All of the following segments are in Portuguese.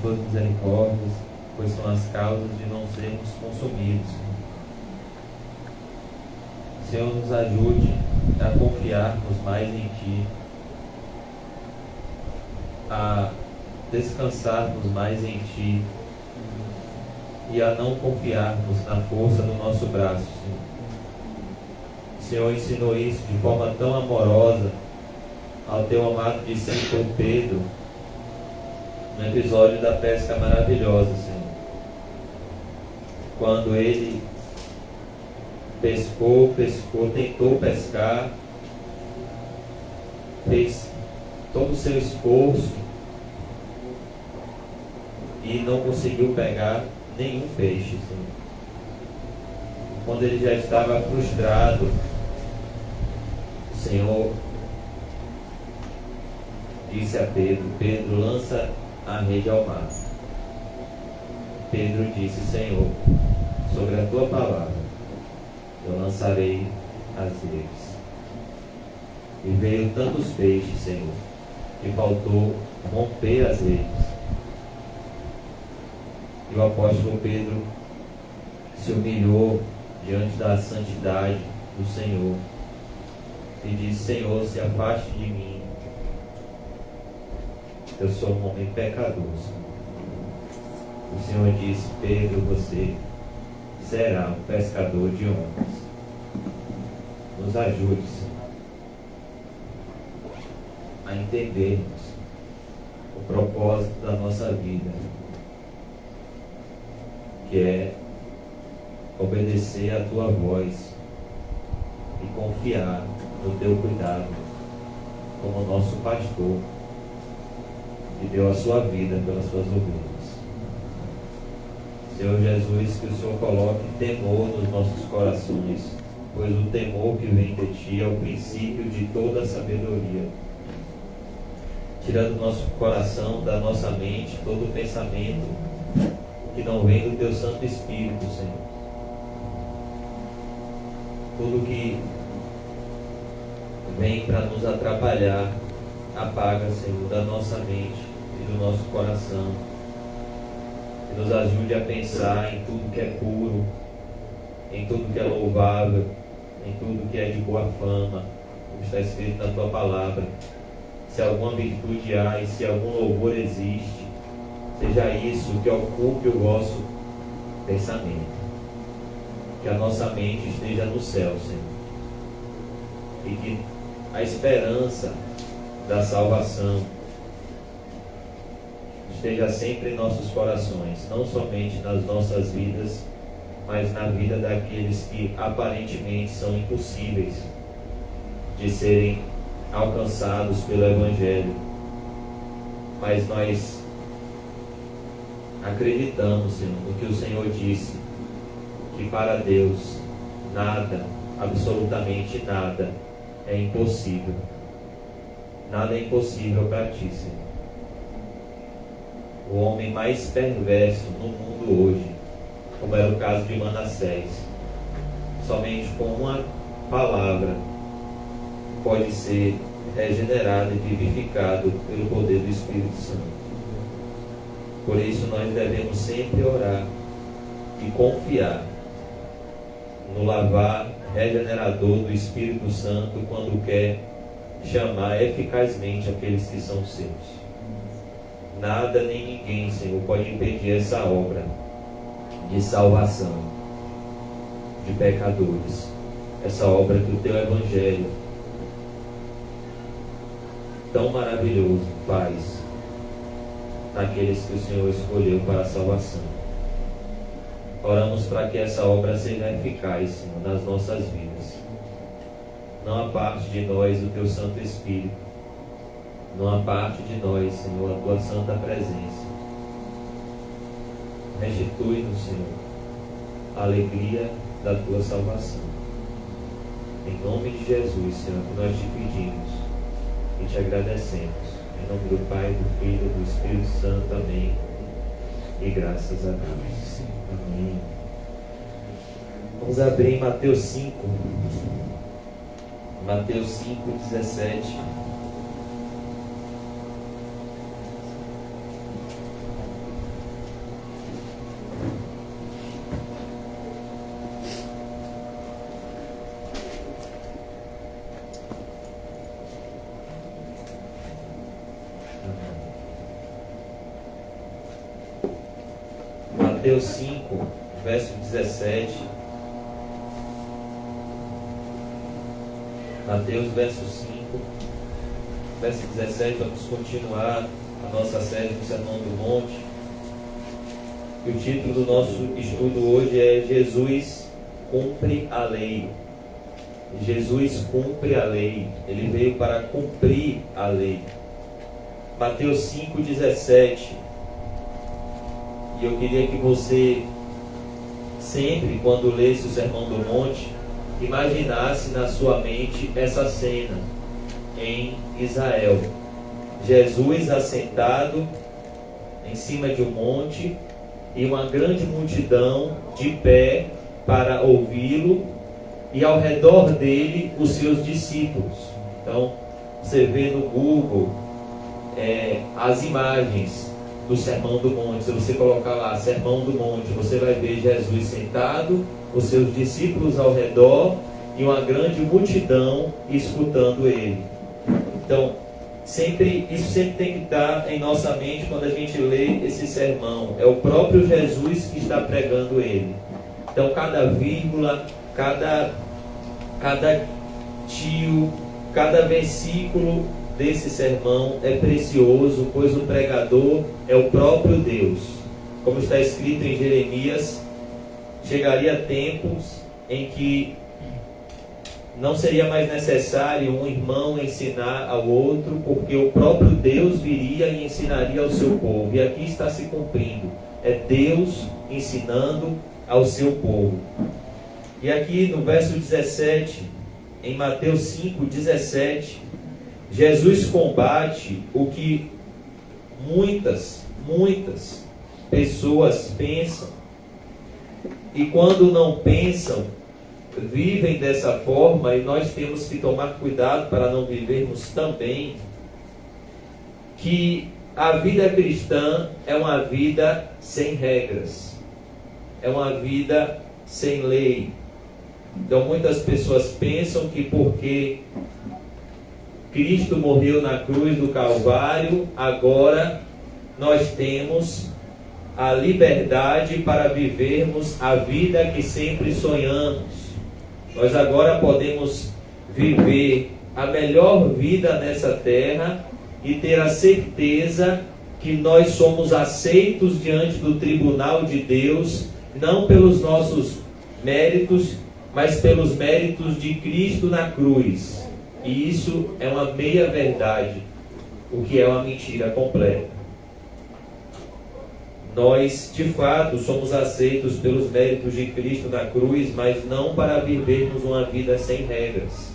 tuas misericórdias, pois são as causas de não sermos consumidos. Senhor, nos ajude a confiarmos mais em Ti, a descansarmos mais em Ti e a não confiarmos na força do nosso braço, Senhor. O Senhor ensinou isso de forma tão amorosa ao teu amado discípulo Pedro, no episódio da pesca maravilhosa, Senhor. Quando ele pescou, tentou pescar, fez todo o seu esforço e não conseguiu pegar nenhum peixe, Senhor. Quando ele já estava frustrado, o Senhor disse a Pedro: Pedro, lança a rede ao mar. Pedro disse: Senhor, sobre a tua palavra eu lançarei as redes. E veio tantos peixes, Senhor, que faltou romper as redes. E o apóstolo Pedro se humilhou diante da santidade do Senhor e disse: Senhor, se afaste de mim, eu sou um homem pecador. O Senhor disse: Pedro, você será um pescador de homens. Nos ajude, Senhor, a entendermos o propósito da nossa vida, que é obedecer à tua voz e confiar no teu cuidado como nosso pastor, que deu a sua vida pelas suas ovelhas. Senhor Jesus, que o Senhor coloque temor nos nossos corações, pois o temor que vem de Ti é o princípio de toda a sabedoria. Tirando do nosso coração, da nossa mente, todo pensamento que não vem do Teu Santo Espírito, Senhor. Tudo que vem para nos atrapalhar, apaga, Senhor, da nossa mente e do nosso coração. E nos ajude a pensar em tudo que é puro, em tudo que é louvável, em tudo que é de boa fama, como está escrito na Tua palavra. Se alguma virtude há e se algum louvor existe, seja isso que ocupe o vosso pensamento. Que a nossa mente esteja no céu, Senhor. E que a esperança da salvação esteja sempre em nossos corações, não somente nas nossas vidas, mas na vida daqueles que aparentemente são impossíveis de serem alcançados pelo Evangelho. Mas nós acreditamos, Senhor, no que o Senhor disse, que para Deus nada, absolutamente nada, é impossível. Nada é impossível para Ti, Senhor. O homem mais perverso no mundo hoje, como era o caso de Manassés, somente com uma palavra pode ser regenerado e vivificado pelo poder do Espírito Santo. Por isso nós devemos sempre orar e confiar no lavar regenerador do Espírito Santo quando quer chamar eficazmente aqueles que são seus. Nada nem ninguém, Senhor, pode impedir essa obra de salvação de pecadores, essa obra que o Teu Evangelho tão maravilhoso faz naqueles que o Senhor escolheu para a salvação. Oramos para que essa obra seja eficaz, Senhor, nas nossas vidas. Não a parte de nós o Teu Santo Espírito, não a parte de nós, Senhor, a Tua Santa Presença. Restitui-nos, Senhor, a alegria da Tua salvação. Em nome de Jesus, Senhor, que nós te pedimos e te agradecemos. Em nome do Pai, do Filho e do Espírito Santo. Amém. E graças a Deus. Amém. Vamos abrir em Mateus 5. Mateus 5, 17. Mateus 5, verso 17. Mateus, verso 5, verso 17, vamos continuar a nossa série do Sermão do Monte. E o título do nosso estudo hoje é Jesus cumpre a lei. Jesus cumpre a lei. Ele veio para cumprir a lei. Mateus 5, 17. E eu queria que você, sempre quando lesse o Sermão do Monte, imaginasse na sua mente essa cena em Israel. Jesus assentado em cima de um monte e uma grande multidão de pé para ouvi-lo, e ao redor dele os seus discípulos. Então, você vê no Google as imagens do Sermão do Monte. Se você colocar lá Sermão do Monte, você vai ver Jesus sentado, os seus discípulos ao redor e uma grande multidão escutando ele. Então, isso sempre tem que estar em nossa mente quando a gente lê esse sermão. É o próprio Jesus que está pregando ele. Então, cada vírgula, cada tio, cada versículo desse sermão é precioso, pois o pregador é o próprio Deus. Como está escrito em Jeremias, chegaria tempos em que não seria mais necessário um irmão ensinar ao outro, porque o próprio Deus viria e ensinaria ao seu povo. E aqui está se cumprindo. É Deus ensinando ao seu povo. E aqui no verso 17, em Mateus 5, 17, Jesus combate o que muitas pessoas pensam. E quando não pensam, vivem dessa forma, e nós temos que tomar cuidado para não vivermos também, que a vida cristã é uma vida sem regras, é uma vida sem lei. Então muitas pessoas pensam que porque Cristo morreu na cruz do Calvário, agora nós temos a liberdade para vivermos a vida que sempre sonhamos. Nós agora podemos viver a melhor vida nessa terra e ter a certeza que nós somos aceitos diante do tribunal de Deus, não pelos nossos méritos, mas pelos méritos de Cristo na cruz. E isso é uma meia-verdade, o que é uma mentira completa. Nós, de fato, somos aceitos pelos méritos de Cristo na cruz, mas não para vivermos uma vida sem regras.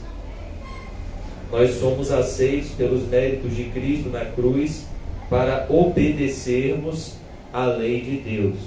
Nós somos aceitos pelos méritos de Cristo na cruz para obedecermos à lei de Deus.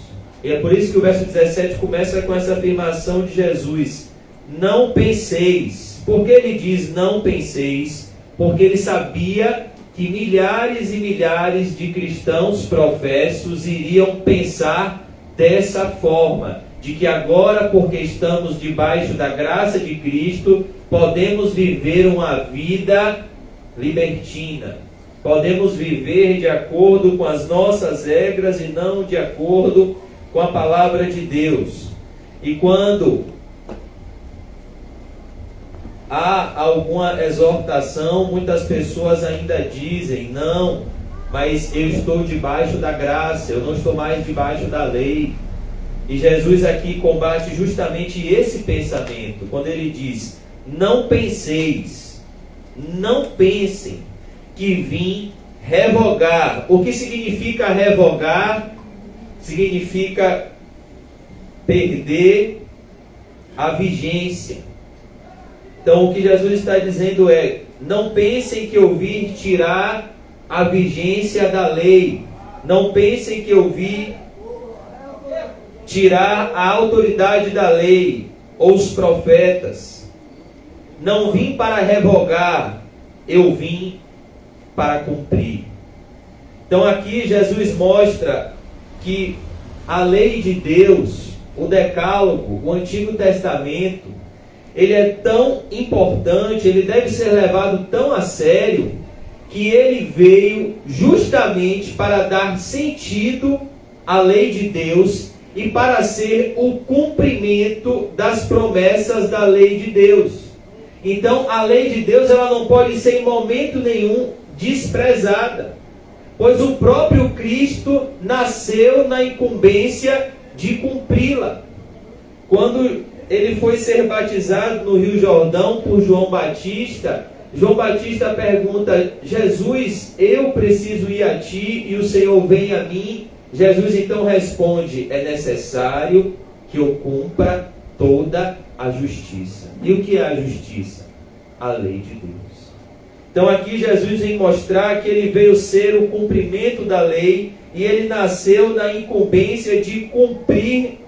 E é por isso que o verso 17 começa com essa afirmação de Jesus: não penseis. Por que ele diz não penseis? Porque ele sabia que milhares e milhares de cristãos professos iriam pensar dessa forma, de que agora, porque estamos debaixo da graça de Cristo, podemos viver uma vida libertina, podemos viver de acordo com as nossas regras e não de acordo com a palavra de Deus. E quando há alguma exortação, muitas pessoas ainda dizem: não, mas eu estou debaixo da graça, eu não estou mais debaixo da lei. E Jesus aqui combate justamente esse pensamento, quando ele diz: não penseis, não pensem que vim revogar. O que significa revogar? Significa perder a vigência. Então o que Jesus está dizendo é: não pensem que eu vim tirar a vigência da lei. Não pensem que eu vim tirar a autoridade da lei ou os profetas. Não vim para revogar, eu vim para cumprir. Então aqui Jesus mostra que a lei de Deus, o Decálogo, o Antigo Testamento, ele é tão importante, ele deve ser levado tão a sério, que ele veio justamente para dar sentido à lei de Deus e para ser o cumprimento das promessas da lei de Deus. Então, a lei de Deus ela não pode ser em momento nenhum desprezada, pois o próprio Cristo nasceu na incumbência de cumpri-la. Quando ele foi ser batizado no Rio Jordão por João Batista pergunta: Jesus, eu preciso ir a ti e o Senhor vem a mim? Jesus então responde: é necessário que eu cumpra toda a justiça. E o que é a justiça? A lei de Deus. Então aqui Jesus vem mostrar que ele veio ser o cumprimento da lei e ele nasceu na incumbência de cumprir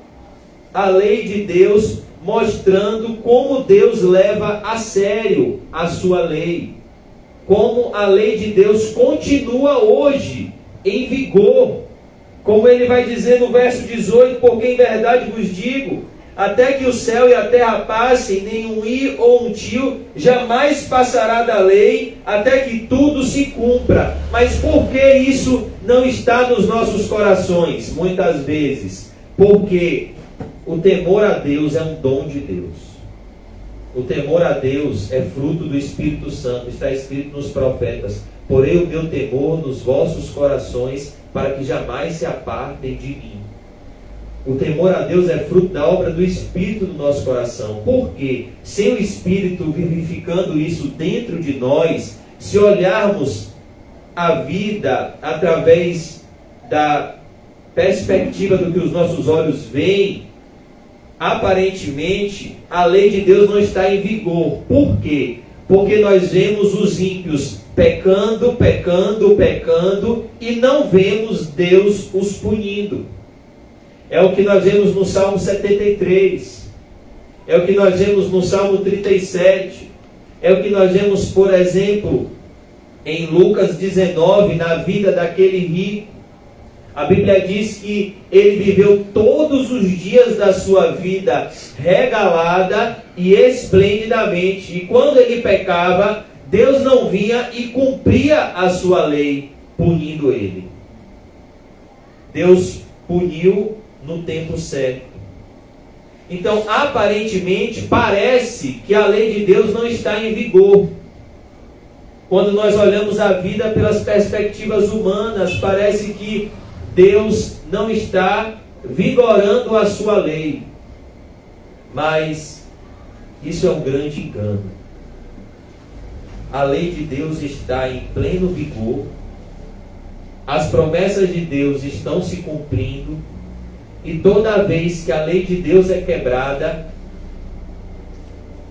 a lei de Deus, mostrando como Deus leva a sério a sua lei, como a lei de Deus continua hoje em vigor, como ele vai dizer no verso 18: porque em verdade vos digo, até que o céu e a terra passem, nenhum i ou um tio jamais passará da lei, até que tudo se cumpra. Mas por que isso não está nos nossos corações? Muitas vezes, porque o temor a Deus é um dom de Deus. O temor a Deus é fruto do Espírito Santo. Está escrito nos profetas: porém o meu temor nos vossos corações, para que jamais se apartem de mim. O temor a Deus é fruto da obra do Espírito no nosso coração. Porque sem o Espírito vivificando isso dentro de nós, se olharmos a vida através da perspectiva do que os nossos olhos veem, aparentemente a lei de Deus não está em vigor. Por quê? Porque nós vemos os ímpios pecando e não vemos Deus os punindo. É o que nós vemos no Salmo 73, é o que nós vemos no Salmo 37, é o que nós vemos, por exemplo, em Lucas 19, na vida daquele rico. A Bíblia diz que ele viveu todos os dias da sua vida regalada e esplendidamente. E quando ele pecava, Deus não vinha e cumpria a sua lei, punindo ele. Deus puniu no tempo certo. Então, aparentemente, parece que a lei de Deus não está em vigor. Quando nós olhamos a vida pelas perspectivas humanas, parece que Deus não está vigorando a sua lei. Mas isso é um grande engano. A lei de Deus está em pleno vigor. As promessas de Deus estão se cumprindo. E toda vez que a lei de Deus é quebrada,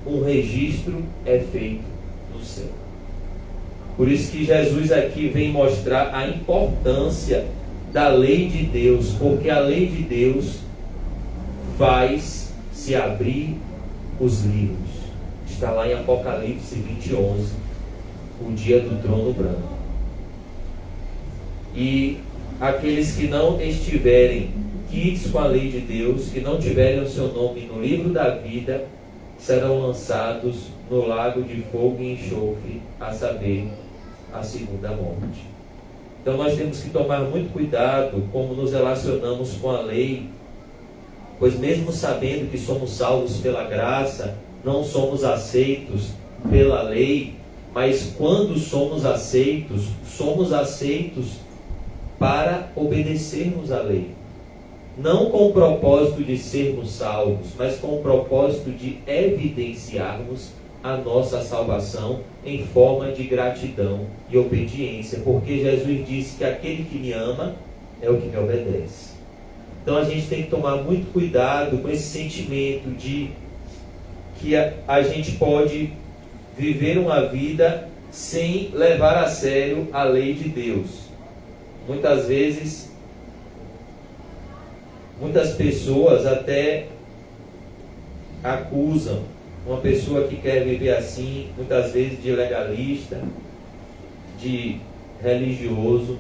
um registro é feito no céu. Por isso que Jesus aqui vem mostrar a importância da lei de Deus, porque a lei de Deus faz se abrir os livros. Está lá em Apocalipse 20:11, o dia do trono branco. E aqueles que não estiverem quites com a lei de Deus, que não tiverem o seu nome no livro da vida, serão lançados no lago de fogo e enxofre, a saber, a segunda morte. Então nós temos que tomar muito cuidado como nos relacionamos com a lei, pois mesmo sabendo que somos salvos pela graça, não somos aceitos pela lei, mas quando somos aceitos para obedecermos à lei. Não com o propósito de sermos salvos, mas com o propósito de evidenciarmos a nossa salvação em forma de gratidão e obediência, porque Jesus disse que aquele que me ama é o que me obedece. Então a gente tem que tomar muito cuidado com esse sentimento de que a gente pode viver uma vida sem levar a sério a lei de Deus. Muitas vezes, muitas pessoas até acusam uma pessoa que quer viver assim, muitas vezes de legalista, de religioso,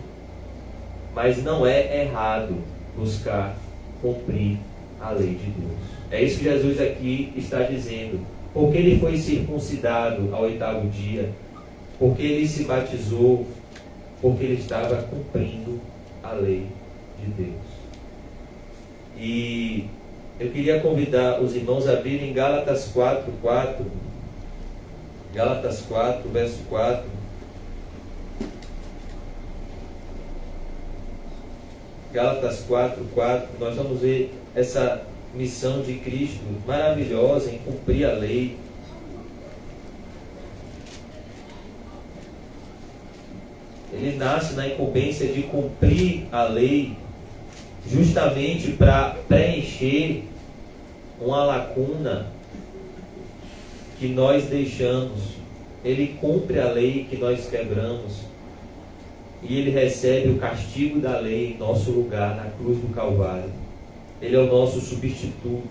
mas não é errado buscar cumprir a lei de Deus. É isso que Jesus aqui está dizendo. Porque ele foi circuncidado ao 8º dia, porque ele se batizou, porque ele estava cumprindo a lei de Deus. E eu queria convidar os irmãos a abrirem Gálatas 4:4. Gálatas 4, verso 4. Gálatas 4:4. Nós vamos ver essa missão de Cristo maravilhosa em cumprir a lei. Ele nasce na incumbência de cumprir a lei, justamente para preencher uma lacuna que nós deixamos. Ele cumpre a lei que nós quebramos e ele recebe o castigo da lei em nosso lugar na cruz do Calvário. Ele é o nosso substituto.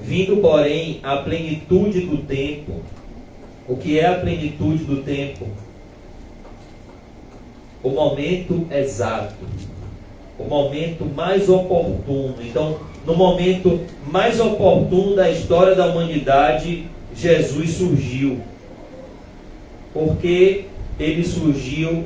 Vindo, porém, à plenitude do tempo. O que é a plenitude do tempo? O momento exato, o momento mais oportuno. Então, no momento mais oportuno da história da humanidade, Jesus surgiu. Porque ele surgiu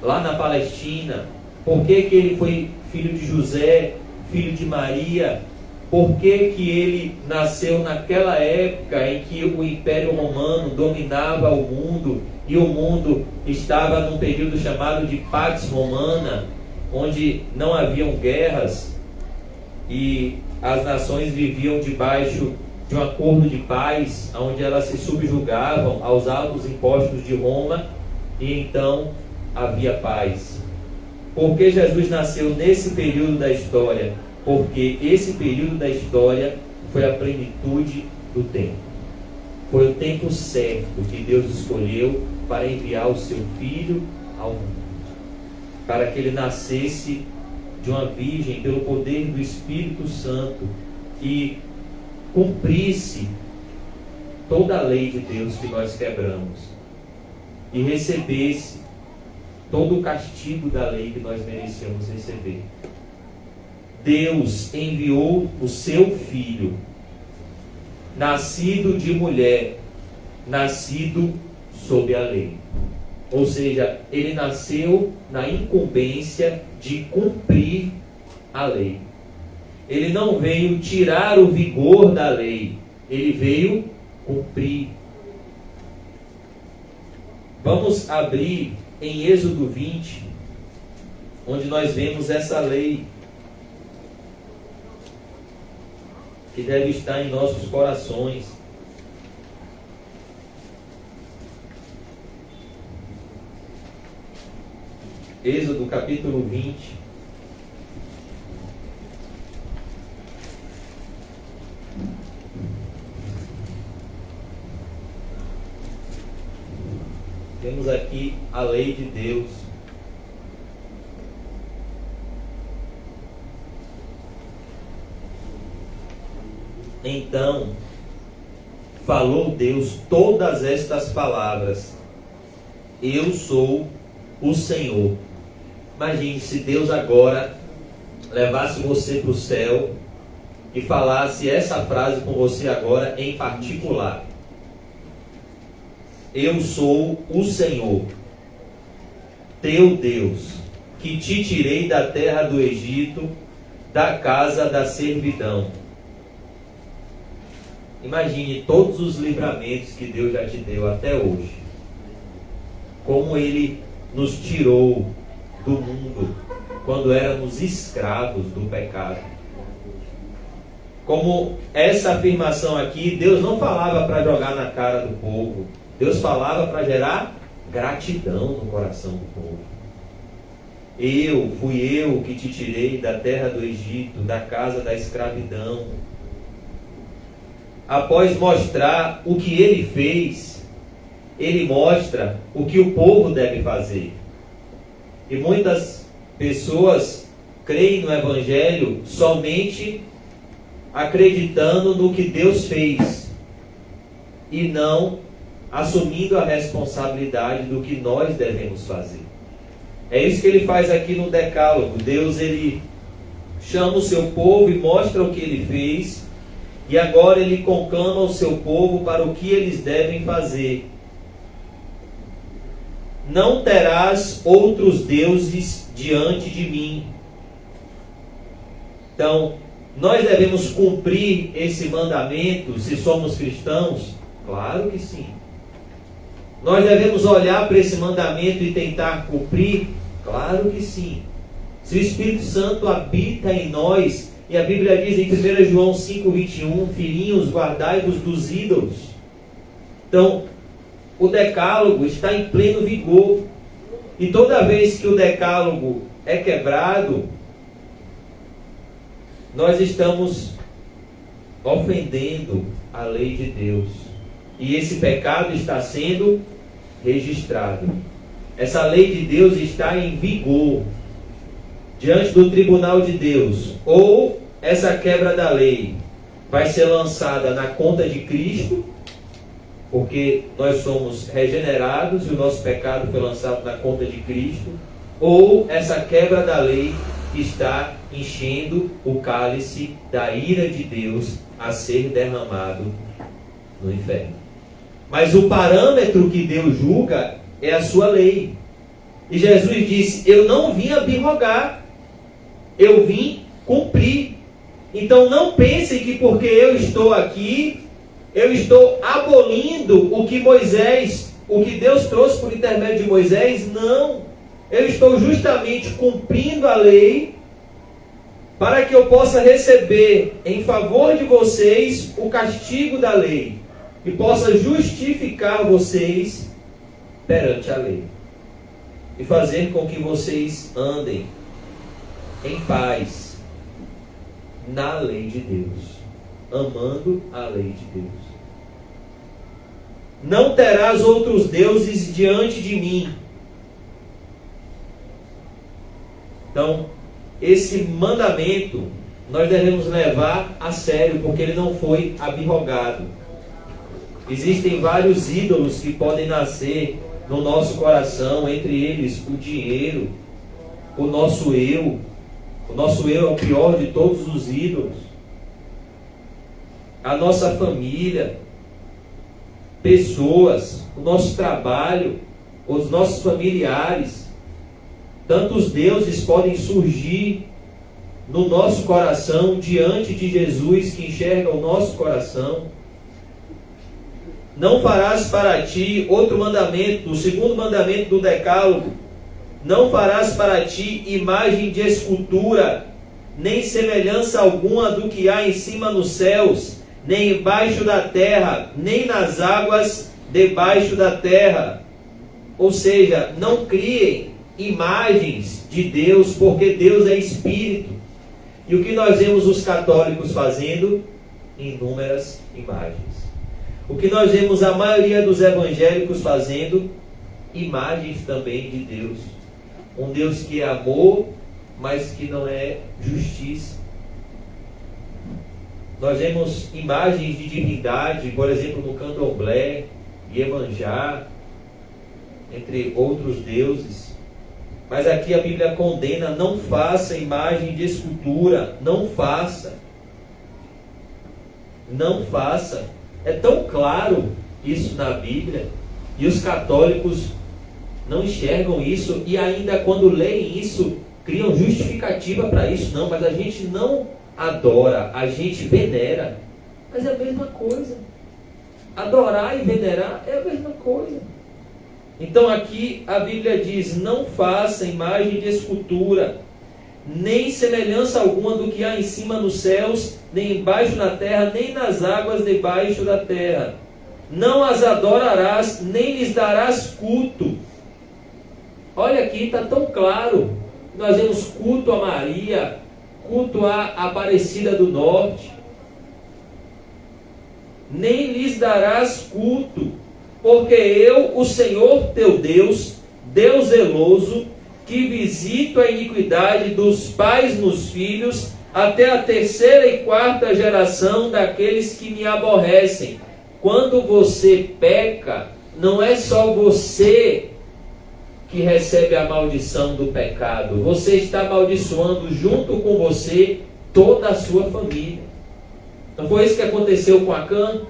lá na Palestina. Por que ele foi filho de José, filho de Maria? Por que ele nasceu naquela época em que o Império Romano dominava o mundo e o mundo estava num período chamado de Pax Romana, onde não haviam guerras e as nações viviam debaixo de um acordo de paz, onde elas se subjugavam aos altos impostos de Roma e então havia paz. Por que Jesus nasceu nesse período da história? Porque esse período da história foi a plenitude do tempo. Foi o tempo certo que Deus escolheu para enviar o seu Filho ao mundo, para que ele nascesse de uma virgem pelo poder do Espírito Santo e cumprisse toda a lei de Deus que nós quebramos e recebesse todo o castigo da lei que nós merecemos receber. Deus enviou o seu Filho, nascido de mulher, nascido sob a lei. Ou seja, ele nasceu na incumbência de cumprir a lei. Ele não veio tirar o vigor da lei, ele veio cumprir. Vamos abrir em Êxodo 20, onde nós vemos essa lei que deve estar em nossos corações. Êxodo capítulo 20. Temos aqui a lei de Deus. Então falou Deus todas estas palavras: Eu sou o Senhor. Imagine se Deus agora levasse você para o céu e falasse essa frase com você agora em particular: Eu sou o Senhor, teu Deus, que te tirei da terra do Egito, da casa da servidão. Imagine todos os livramentos que Deus já te deu até hoje. Como Ele nos tirou do mundo quando éramos escravos do pecado. Como essa afirmação aqui, Deus não falava para jogar na cara do povo. Deus falava para gerar gratidão no coração do povo. Fui eu que te tirei da terra do Egito, da casa da escravidão. Após mostrar o que ele fez, ele mostra o que o povo deve fazer. E muitas pessoas creem no Evangelho somente acreditando no que Deus fez e não assumindo a responsabilidade do que nós devemos fazer. É isso que ele faz aqui no Decálogo. Deus, ele chama o seu povo e mostra o que ele fez, e agora ele conclama o seu povo para o que eles devem fazer. não terás outros deuses diante de mim. Então, nós devemos cumprir esse mandamento se somos cristãos? Claro que sim. Nós devemos olhar para esse mandamento e tentar cumprir? Claro que sim. Se o Espírito Santo habita em nós, e a Bíblia diz em 1 João 5,21, filhinhos, guardai-vos dos ídolos. Então, o decálogo está em pleno vigor. E toda vez que o decálogo é quebrado, nós estamos ofendendo a lei de Deus. E esse pecado está sendo registrado. Essa lei de Deus está em vigor diante do tribunal de Deus. Ou essa quebra da lei vai ser lançada na conta de Cristo, porque nós somos regenerados e o nosso pecado foi lançado na conta de Cristo, ou essa quebra da lei está enchendo o cálice da ira de Deus a ser derramado no inferno. Mas o parâmetro que Deus julga é a sua lei. E Jesus disse: eu não vim abrogar, eu vim cumprir. Então não pensem que porque eu estou aqui, eu estou abolindo o que Deus trouxe por intermédio de Moisés. Não. Eu estou justamente cumprindo a lei para que eu possa receber em favor de vocês o castigo da lei e possa justificar vocês perante a lei e fazer com que vocês andem em paz na lei de Deus, amando a lei de Deus. Não terás outros deuses diante de mim. Então, esse mandamento nós devemos levar a sério, porque ele não foi abrogado. Existem vários ídolos que podem nascer no nosso coração, entre eles o dinheiro, o nosso eu. O nosso eu é o pior de todos os ídolos. A nossa família, pessoas, o nosso trabalho, os nossos familiares. Tantos deuses podem surgir no nosso coração diante de Jesus, que enxerga o nosso coração. Não farás para ti outro mandamento, o segundo mandamento do decálogo. Não farás para ti imagem de escultura, nem semelhança alguma do que há em cima nos céus, nem embaixo da terra, nem nas águas debaixo da terra. Ou seja, não criem imagens de Deus, porque Deus é Espírito. E o que nós vemos os católicos fazendo? Inúmeras imagens. O que nós vemos a maioria dos evangélicos fazendo? Imagens também de Deus. Um Deus que é amor, mas que não é justiça. Nós vemos imagens de divindade, por exemplo, no Candomblé, Iemanjá, entre outros deuses. Mas aqui a Bíblia condena: não faça imagem de escultura, não faça. Não faça. É tão claro isso na Bíblia, e os católicos não enxergam isso, e ainda quando leem isso, criam justificativa para isso. Não, mas a gente não adora, a gente venera. Mas é a mesma coisa. Adorar e venerar é a mesma coisa. Então aqui a Bíblia diz: não faça imagem de escultura, nem semelhança alguma do que há em cima nos céus, nem embaixo na terra, nem nas águas debaixo da terra. Não as adorarás, nem lhes darás culto. Olha aqui, está tão claro. Nós vemos culto a Maria, culto a Aparecida do Norte. Nem lhes darás culto, porque eu, o Senhor teu Deus, Deus zeloso, que visito a iniquidade dos pais nos filhos, até a terceira e quarta geração daqueles que me aborrecem. Quando você peca, não é só você que recebe a maldição do pecado. Você está amaldiçoando junto com você toda a sua família. Não foi isso que aconteceu com Acã?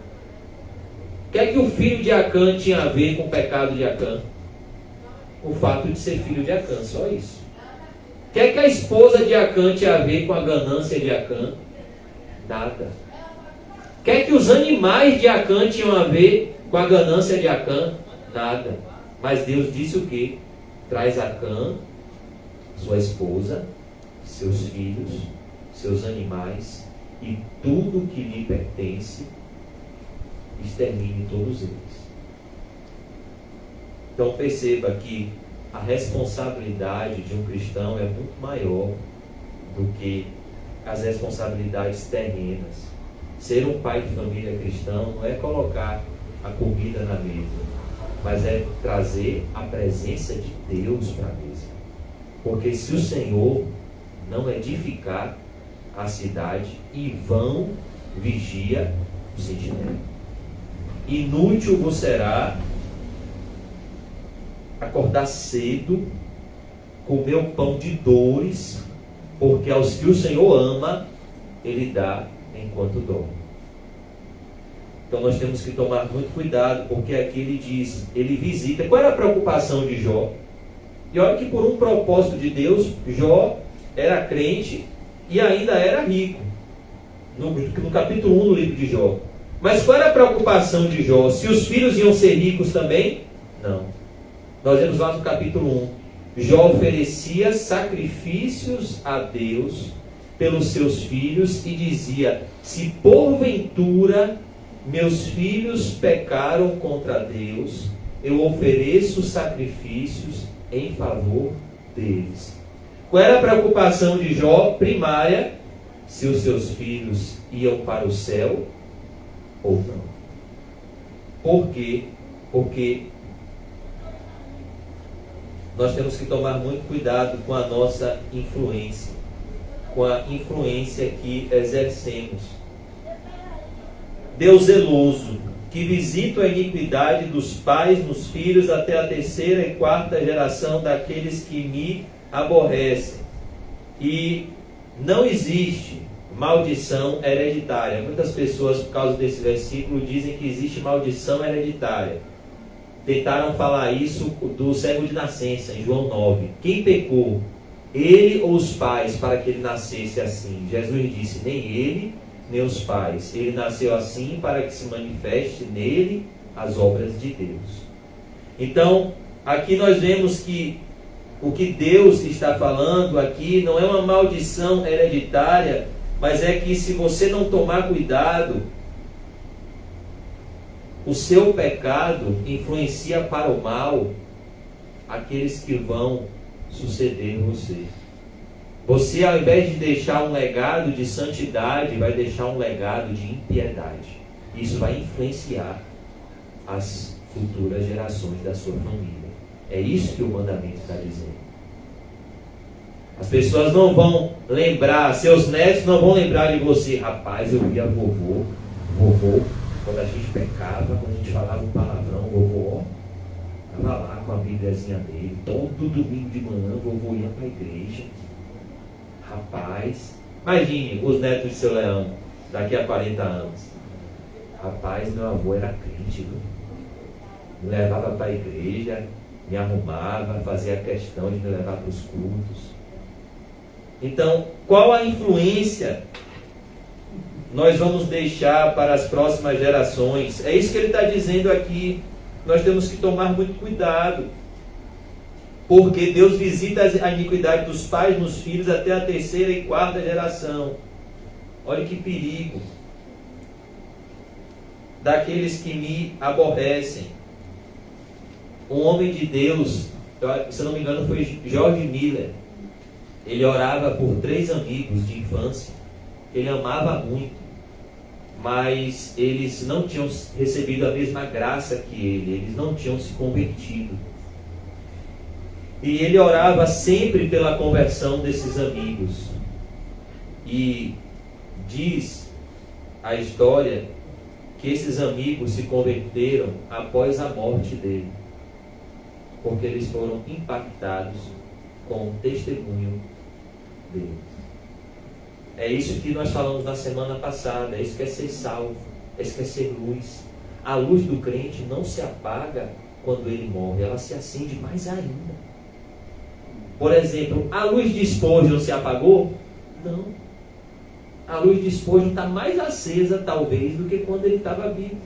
O que é que o filho de Acã tinha a ver com o pecado de Acã? o fato de ser filho de Acã, só isso. O que é que a esposa de Acã tinha a ver com a ganância de Acã? Nada. O que é que os animais de Acã tinham a ver com a ganância de Acã? Nada. Mas Deus disse o quê? Traz Acã, sua esposa, seus filhos, seus animais e tudo que lhe pertence, extermine todos eles. Então perceba que a responsabilidade de um cristão é muito maior do que as responsabilidades terrenas. Ser um pai de família cristão não é colocar a comida na mesa, mas é trazer a presença de Deus para a mesa. Porque se o Senhor não edificar a cidade, em vão vigia o sentinela. Inútil vos será acordar cedo, comer o pão de dores, porque aos que o Senhor ama, Ele dá enquanto dorme. Então nós temos que tomar muito cuidado, porque aqui ele diz, ele visita. Qual era a preocupação de Jó? E olha que por um propósito de Deus, Jó era crente e ainda era rico. No capítulo 1 do livro de Jó. Mas qual era a preocupação de Jó? Se os filhos iam ser ricos também? Não. Nós vemos lá no capítulo 1. Jó oferecia sacrifícios a Deus pelos seus filhos e dizia: se porventura meus filhos pecaram contra Deus, eu ofereço sacrifícios em favor deles. Qual era a preocupação de Jó? Primária: se os seus filhos iam para o céu ou não. Por quê? Porque nós temos que tomar muito cuidado com a nossa influência, com a influência que exercemos. Deus zeloso, que visita a iniquidade dos pais nos filhos até a terceira e quarta geração daqueles que me aborrecem. E não existe maldição hereditária. Muitas pessoas, por causa desse versículo, dizem que existe maldição hereditária. Tentaram falar isso do servo de nascença, em João 9. Quem pecou? Ele ou os pais, para que ele nascesse assim? Jesus disse: nem ele, nem os pais. Ele nasceu assim para que se manifeste nele as obras de Deus. Então, aqui nós vemos que o que Deus está falando aqui não é uma maldição hereditária, mas é que se você não tomar cuidado, o seu pecado influencia para o mal aqueles que vão suceder você. Você, ao invés de deixar um legado de santidade, vai deixar um legado de impiedade. Isso vai influenciar as futuras gerações da sua família. É isso que o mandamento está dizendo. As pessoas não vão lembrar, seus netos não vão lembrar de você. Rapaz, eu via vovô, quando a gente pecava, quando a gente falava um palavrão, vovô, estava lá com a bíbliazinha dele, todo domingo de manhã, vovô ia para a igreja. Rapaz, imagine os netos de seu Leão, daqui a 40 anos. Rapaz, meu avô era crente, viu? Me levava para a igreja, me arrumava, fazia questão de me levar para os cultos. Então, qual a influência nós vamos deixar para as próximas gerações? É isso que ele está dizendo aqui. Nós temos que tomar muito cuidado, porque Deus visita a iniquidade dos pais nos filhos até a terceira e quarta geração. Olha que perigo. Daqueles que me aborrecem. Um homem de Deus, se não me engano foi George Miller, ele orava por 3 amigos de infância, ele amava muito, mas eles não tinham recebido a mesma graça que ele, eles não tinham se convertido. E ele orava sempre pela conversão desses amigos. E diz a história que esses amigos se converteram após a morte dele, porque eles foram impactados com o testemunho dele. É isso que nós falamos na semana passada. É isso que é ser salvo, é isso que é ser luz. A luz do crente não se apaga quando ele morre, ela se acende mais ainda. Por exemplo, a luz de Spurgeon se apagou? Não. A luz de Spurgeon está mais acesa, talvez, do que quando ele estava vivo.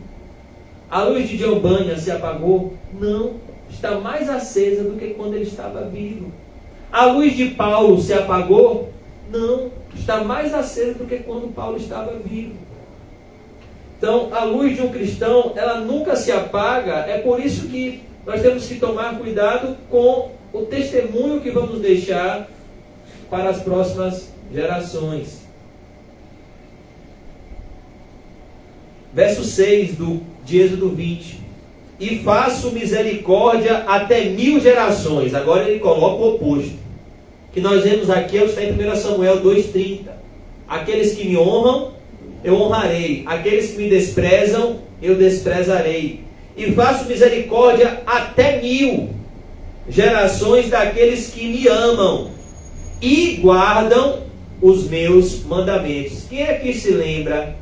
A luz de John Bunyan se apagou? Não. Está mais acesa do que quando ele estava vivo. A luz de Paulo se apagou? Não. Está mais acesa do que quando Paulo estava vivo. Então, a luz de um cristão, ela nunca se apaga. É por isso que nós temos que tomar cuidado com o testemunho que vamos deixar para as próximas gerações. Verso 6 de Êxodo 20. E faço misericórdia até 1000 gerações. Agora ele coloca o oposto. Que nós vemos aqui, está em 1 Samuel 2,30. Aqueles que me honram, eu honrarei. Aqueles que me desprezam, eu desprezarei. E faço misericórdia até 1000 gerações daqueles que me amam e guardam os meus mandamentos. Quem é que se lembra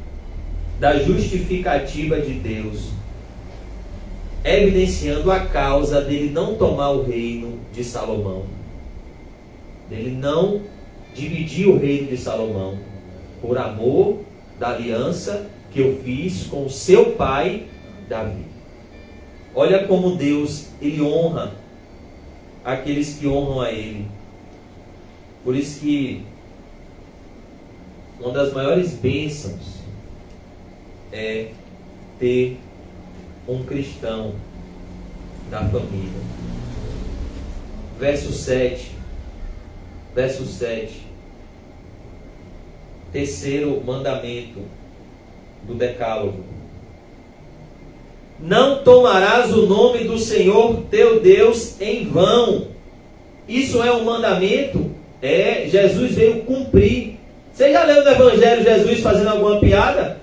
da justificativa de Deus, evidenciando a causa dele não tomar o reino de Salomão, dele não dividir o reino de Salomão, por amor da aliança que eu fiz com o seu pai Davi? Olha como Deus, ele honra aqueles que honram a ele. Por isso que uma das maiores bênçãos é ter um cristão na família. Verso 7. Terceiro mandamento do Decálogo. Não tomarás o nome do Senhor teu Deus em vão. Isso é um mandamento? Jesus veio cumprir. Você já leu no Evangelho Jesus fazendo alguma piada?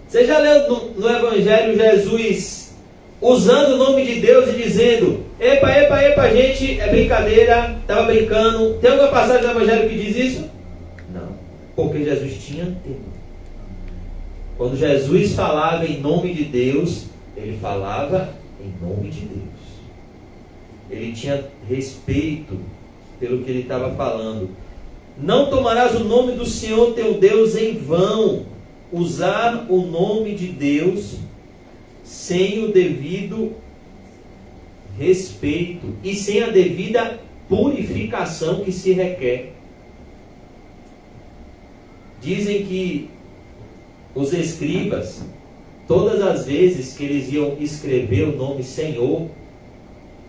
Você já leu no Evangelho Jesus usando o nome de Deus e dizendo: epa, gente, é brincadeira, estava brincando? Tem alguma passagem no Evangelho que diz isso? Não, porque Jesus tinha temor. Quando Jesus falava em nome de Deus, ele falava em nome de Deus. Ele tinha respeito pelo que ele estava falando. Não tomarás o nome do Senhor teu Deus em vão. Usar o nome de Deus sem o devido respeito e sem a devida purificação que se requer. Dizem que os escribas, todas as vezes que eles iam escrever o nome Senhor,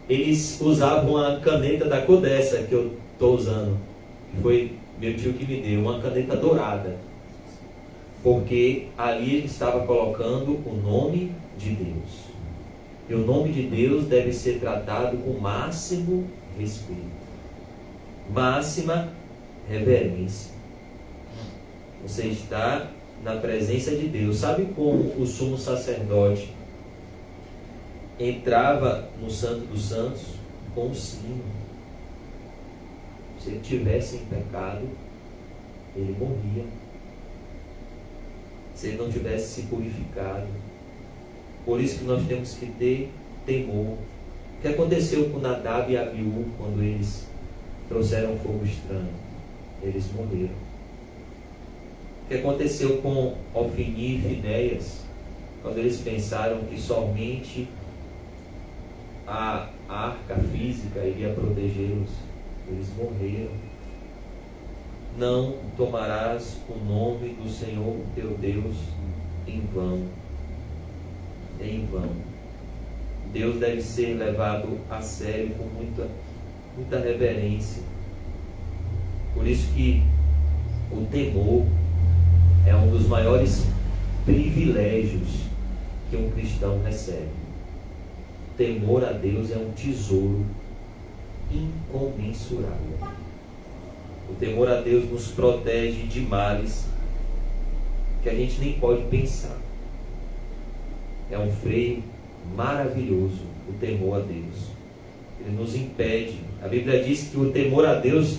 eles usavam a caneta da Codessa que eu estou usando, que foi meu tio que me deu, uma caneta dourada, porque ali ele estava colocando o nome de Deus. E o nome de Deus deve ser tratado com máximo respeito, máxima reverência. Você está na presença de Deus. Sabe como o sumo sacerdote entrava no Santo dos Santos? Com o sino. Se ele tivesse em pecado, ele morria. Se ele não tivesse se purificado. Por isso que nós temos que ter temor. O que aconteceu com Nadab e Abiú quando eles trouxeram fogo estranho? Eles morreram. O que aconteceu com Ofni e Finéias quando eles pensaram que somente a arca física iria protegê-los? Eles morreram. Não tomarás o nome do Senhor teu Deus em vão. Em vão. Deus deve ser levado a sério com muita reverência. Por isso que o temor é um dos maiores privilégios que um cristão recebe. O temor a Deus é um tesouro incomensurável. O temor a Deus nos protege de males que a gente nem pode pensar. É um freio maravilhoso, o temor a Deus. Ele nos impede. A Bíblia diz que o temor a Deus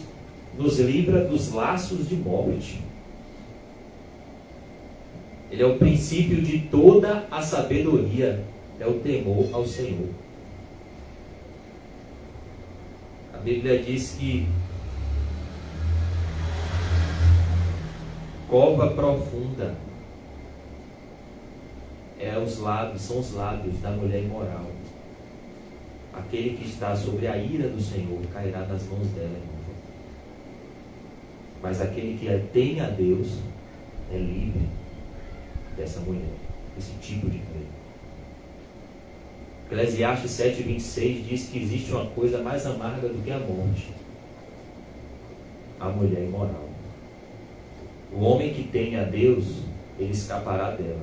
nos livra dos laços de morte. Ele é o princípio de toda a sabedoria. É o temor ao Senhor. Bíblia diz que cova profunda são os lábios da mulher imoral. Aquele que está sobre a ira do Senhor cairá nas mãos dela, irmão. Mas aquele que tem a Deus é livre dessa mulher, desse tipo de crente. Eclesiastes 7:26 diz que existe uma coisa mais amarga do que a morte: a mulher imoral. O homem que tem a Deus, ele escapará dela.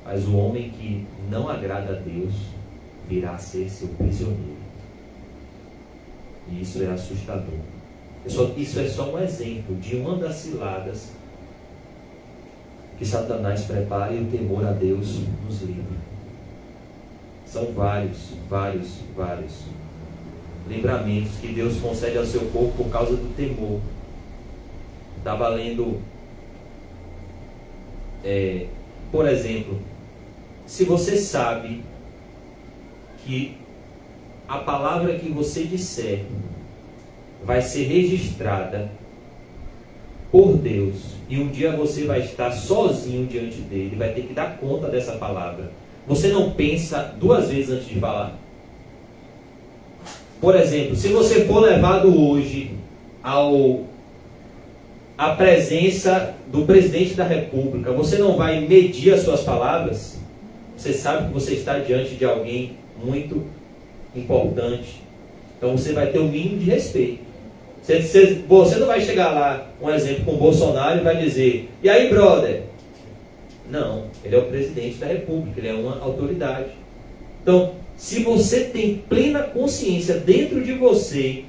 Mas o homem que não agrada a Deus virá a ser seu prisioneiro. E isso é assustador. Isso é só um exemplo de uma das ciladas que Satanás prepara, e o temor a Deus nos livra. São vários livramentos que Deus concede ao seu povo por causa do temor. Estava lendo, por exemplo, se você sabe que a palavra que você disser vai ser registrada por Deus, e um dia você vai estar sozinho diante dele, vai ter que dar conta dessa palavra, você não pensa duas vezes antes de falar? Por exemplo, se você for levado hoje à presença do presidente da República, você não vai medir as suas palavras? Você sabe que você está diante de alguém muito importante, então você vai ter o mínimo de respeito. Você não vai chegar lá, um exemplo, com o Bolsonaro e vai dizer: e aí, brother? Não, ele é o presidente da República, ele é uma autoridade. Então, se você tem plena consciência dentro de você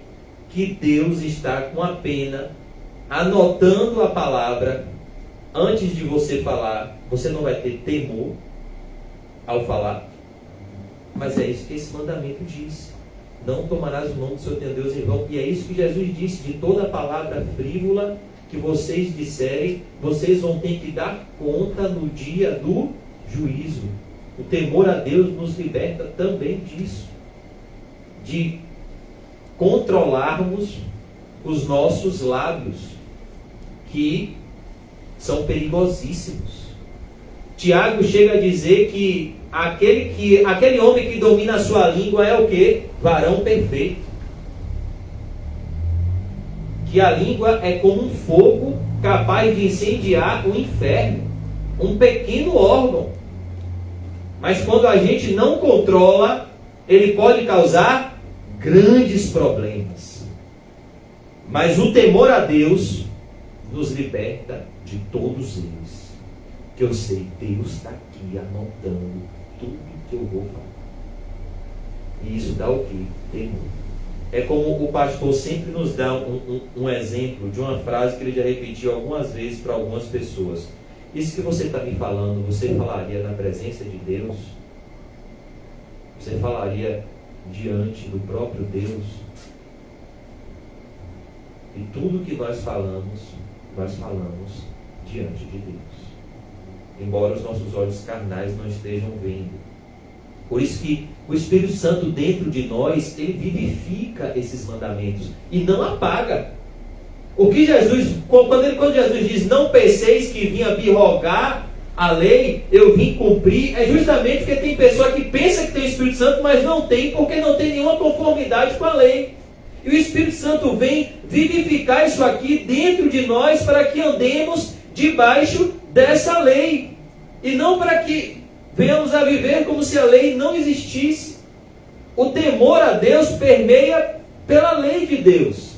que Deus está com a pena anotando a palavra antes de você falar, você não vai ter temor ao falar. Mas é isso que esse mandamento diz: não tomarás o nome do seu Deus em vão. E é isso que Jesus disse: de toda palavra frívola que vocês disserem, vocês vão ter que dar conta no dia do juízo. O temor a Deus nos liberta também disso, de controlarmos os nossos lábios, que são perigosíssimos. Tiago chega a dizer que aquele homem que domina a sua língua é o quê? Varão perfeito. Que a língua é como um fogo capaz de incendiar o inferno. Um pequeno órgão. Mas quando a gente não controla, ele pode causar grandes problemas. Mas o temor a Deus nos liberta de todos eles. Que eu sei, Deus está aqui anotando tudo que eu vou falar. E isso dá o quê? Temor. É como o pastor sempre nos dá um exemplo de uma frase que ele já repetiu algumas vezes para algumas pessoas. Isso que você está me falando, você falaria na presença de Deus? Você falaria diante do próprio Deus? E tudo que nós falamos diante de Deus. Embora os nossos olhos carnais não estejam vendo. Por isso que o Espírito Santo dentro de nós, ele vivifica esses mandamentos e não apaga. O que Jesus, quando Jesus diz: não penseis que vim abrogar a lei, eu vim cumprir, é justamente porque tem pessoa que pensa que tem o Espírito Santo, mas não tem, porque não tem nenhuma conformidade com a lei. E o Espírito Santo vem vivificar isso aqui dentro de nós para que andemos debaixo dessa lei. E não para que venhamos a viver como se a lei não existisse. O temor a Deus permeia pela lei de Deus.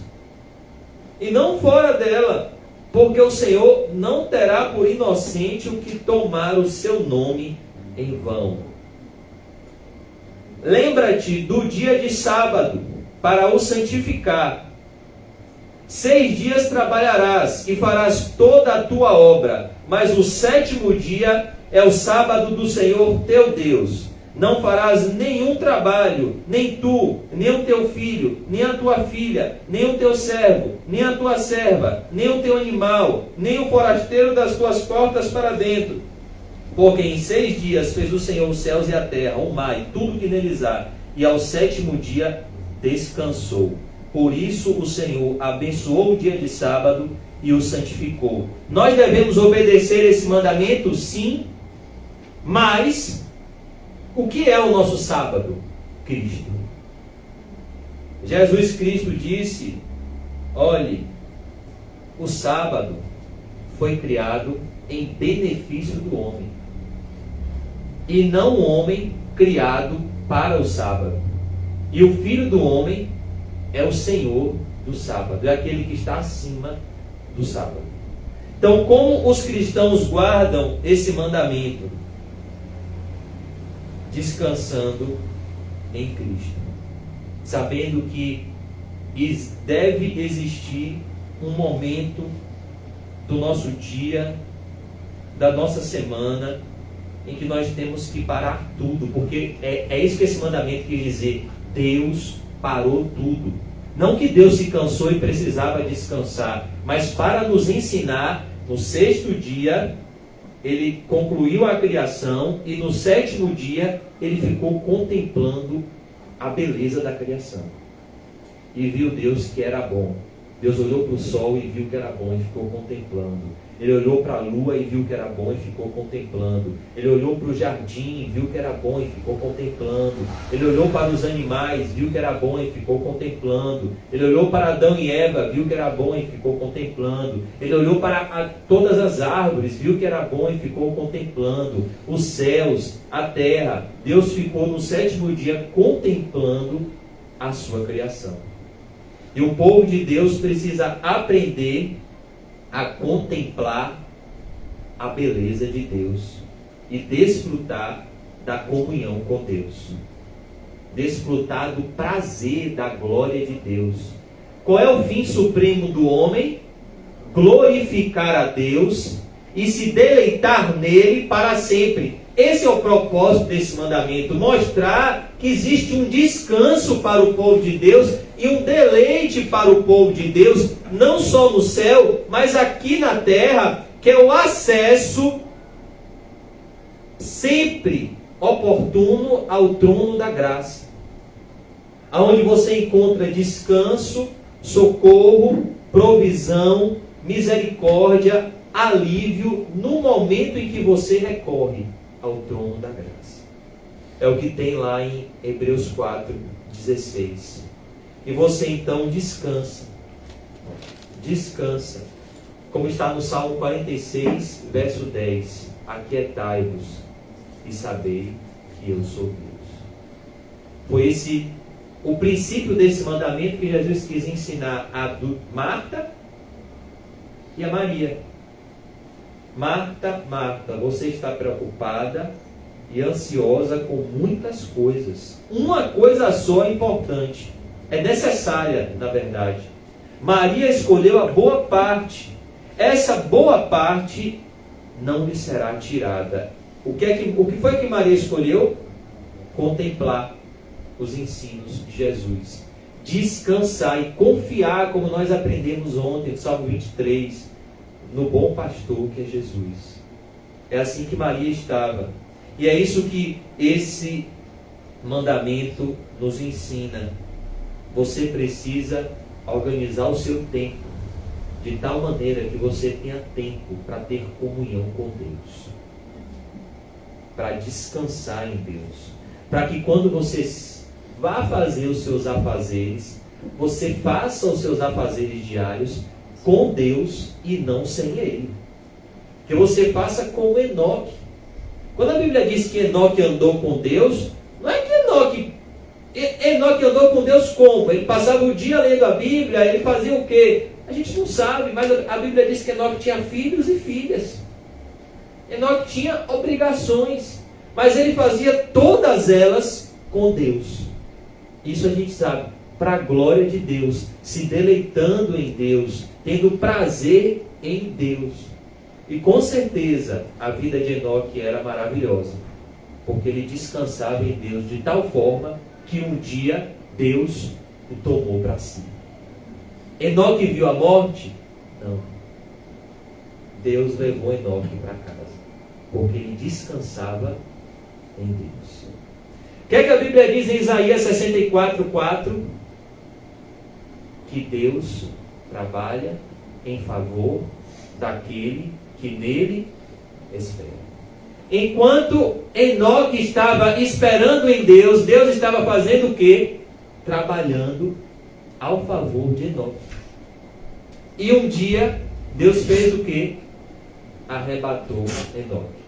E não fora dela. Porque o Senhor não terá por inocente o que tomar o seu nome em vão. Lembra-te do dia de sábado, para o santificar. 6 dias trabalharás e farás toda a tua obra, mas o 7º dia é o sábado do Senhor teu Deus. Não farás nenhum trabalho, nem tu, nem o teu filho, nem a tua filha, nem o teu servo, nem a tua serva, nem o teu animal, nem o forasteiro das tuas portas para dentro. Porque em 6 dias fez o Senhor os céus e a terra, o mar e tudo que neles há, e ao 7º dia descansou. Por isso o Senhor abençoou o dia de sábado e o santificou. Nós devemos obedecer esse mandamento? Sim. Mas o que é o nosso sábado? Cristo. Jesus Cristo disse: olhe, o sábado foi criado em benefício do homem, e não o homem criado para o sábado. E o Filho do homem é o Senhor do sábado, é aquele que está acima do sábado. Então, como os cristãos guardam esse mandamento? Descansando em Cristo, sabendo que deve existir um momento do nosso dia, da nossa semana, em que nós temos que parar tudo, porque é isso que esse mandamento quer dizer. Deus parou tudo. Não que Deus se cansou e precisava descansar, mas para nos ensinar, no sexto dia, Ele concluiu a criação, e no sétimo dia, Ele ficou contemplando a beleza da criação. E viu Deus que era bom. Deus olhou para o sol e viu que era bom e ficou contemplando. Ele olhou para a lua e viu que era bom e ficou contemplando. Ele olhou para o jardim e viu que era bom e ficou contemplando. Ele olhou para os animais, viu que era bom e ficou contemplando. Ele olhou para Adão e Eva, viu que era bom e ficou contemplando. Ele olhou para todas as árvores, viu que era bom e ficou contemplando. Os céus, a terra. Deus ficou no sétimo dia contemplando a sua criação. E o povo de Deus precisa aprender a contemplar a beleza de Deus e desfrutar da comunhão com Deus, desfrutar do prazer da glória de Deus. Qual é o fim supremo do homem? Glorificar a Deus e se deleitar nele para sempre. Esse é o propósito desse mandamento, mostrar que existe um descanso para o povo de Deus e um deleite para o povo de Deus, não só no céu, mas aqui na terra, que é o acesso sempre oportuno ao trono da graça, aonde você encontra descanso, socorro, provisão, misericórdia, alívio no momento em que você recorre ao trono da graça. É o que tem lá em Hebreus 4:16. E você então descansa. Descansa. Como está no Salmo 46, verso 10. Aquietai-vos e sabei que eu sou Deus. Foi esse o princípio desse mandamento que Jesus quis ensinar a Marta e a Maria. Marta, Marta, você está preocupada e ansiosa com muitas coisas. Uma coisa só é importante, é necessária, na verdade. Maria escolheu a boa parte. Essa boa parte não lhe será tirada. O que foi que Maria escolheu? Contemplar os ensinos de Jesus. Descansar e confiar, como nós aprendemos ontem, no Salmo 23, no bom pastor que é Jesus. É assim que Maria estava. E é isso que esse mandamento nos ensina. Você precisa organizar o seu tempo de tal maneira que você tenha tempo para ter comunhão com Deus, para descansar em Deus, para que quando você vá fazer os seus afazeres, você faça os seus afazeres diários com Deus e não sem Ele. Que você faça como Enoque. Quando a Bíblia diz que Enoque andou com Deus, não é que Enoque andou com Deus como? Ele passava o dia lendo a Bíblia, ele fazia o quê? A gente não sabe, mas a Bíblia diz que Enoque tinha filhos e filhas. Enoque tinha obrigações, mas ele fazia todas elas com Deus. Isso a gente sabe, para a glória de Deus, se deleitando em Deus, tendo prazer em Deus. E com certeza a vida de Enoque era maravilhosa, porque ele descansava em Deus de tal forma que um dia Deus o tomou para si. Enoque viu a morte? Não. Deus levou Enoque para casa, porque ele descansava em Deus. O que é que a Bíblia diz em Isaías 64:4? que Deus trabalha em favor daquele que nele espera. Enquanto Enoque estava esperando em Deus, Deus estava fazendo o quê? Trabalhando ao favor de Enoque. E um dia, Deus fez o quê? Arrebatou Enoque.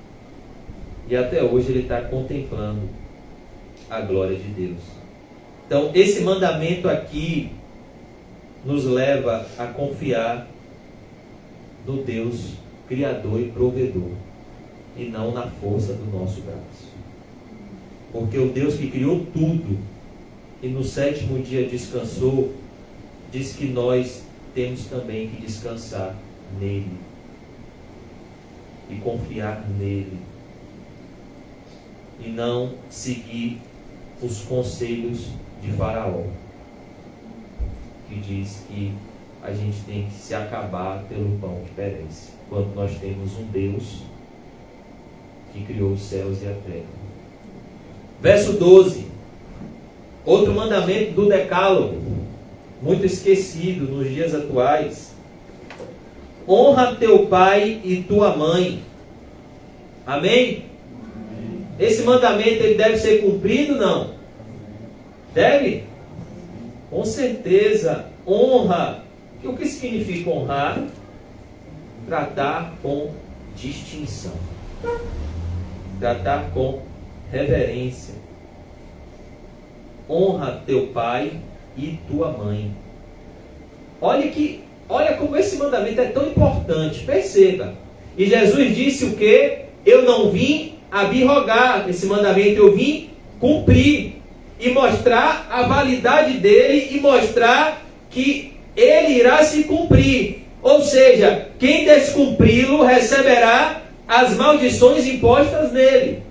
E até hoje ele está contemplando a glória de Deus. Então, esse mandamento aqui nos leva a confiar no Deus Criador e Provedor, e não na força do nosso braço. Porque o Deus que criou tudo e no sétimo dia descansou, diz que nós temos também que descansar nele e confiar nele, e não seguir os conselhos de Faraó, que diz que a gente tem que se acabar pelo pão que perece, quando nós temos um Deus que criou os céus e a terra. Verso 12. Outro mandamento do Decálogo, muito esquecido nos dias atuais. Honra teu pai e tua mãe. Amém? Esse mandamento ele deve ser cumprido, não? Deve? Com certeza. Honra. O que significa honrar? Tratar com distinção. Tratar com reverência. Honra teu pai e tua mãe. Olha como esse mandamento é tão importante. Perceba. E Jesus disse o quê? Eu não vim abrogar esse mandamento, eu vim cumprir e mostrar a validade dele e mostrar que ele irá se cumprir. Ou seja, quem descumpri-lo receberá as maldições impostas nele.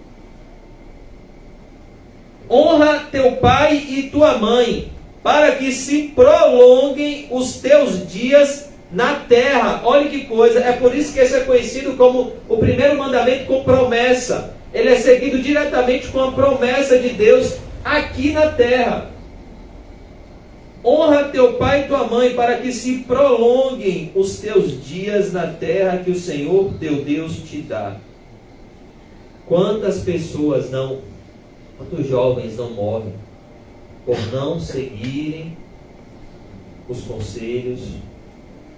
Honra teu pai e tua mãe, para que se prolonguem os teus dias na terra. Olha que coisa, é por isso que esse é conhecido como o primeiro mandamento com promessa. Ele é seguido diretamente com a promessa de Deus aqui na terra. Honra teu pai e tua mãe, para que se prolonguem os teus dias na terra que o Senhor teu Deus te dá. Quantas pessoas quantos jovens não morrem por não seguirem os conselhos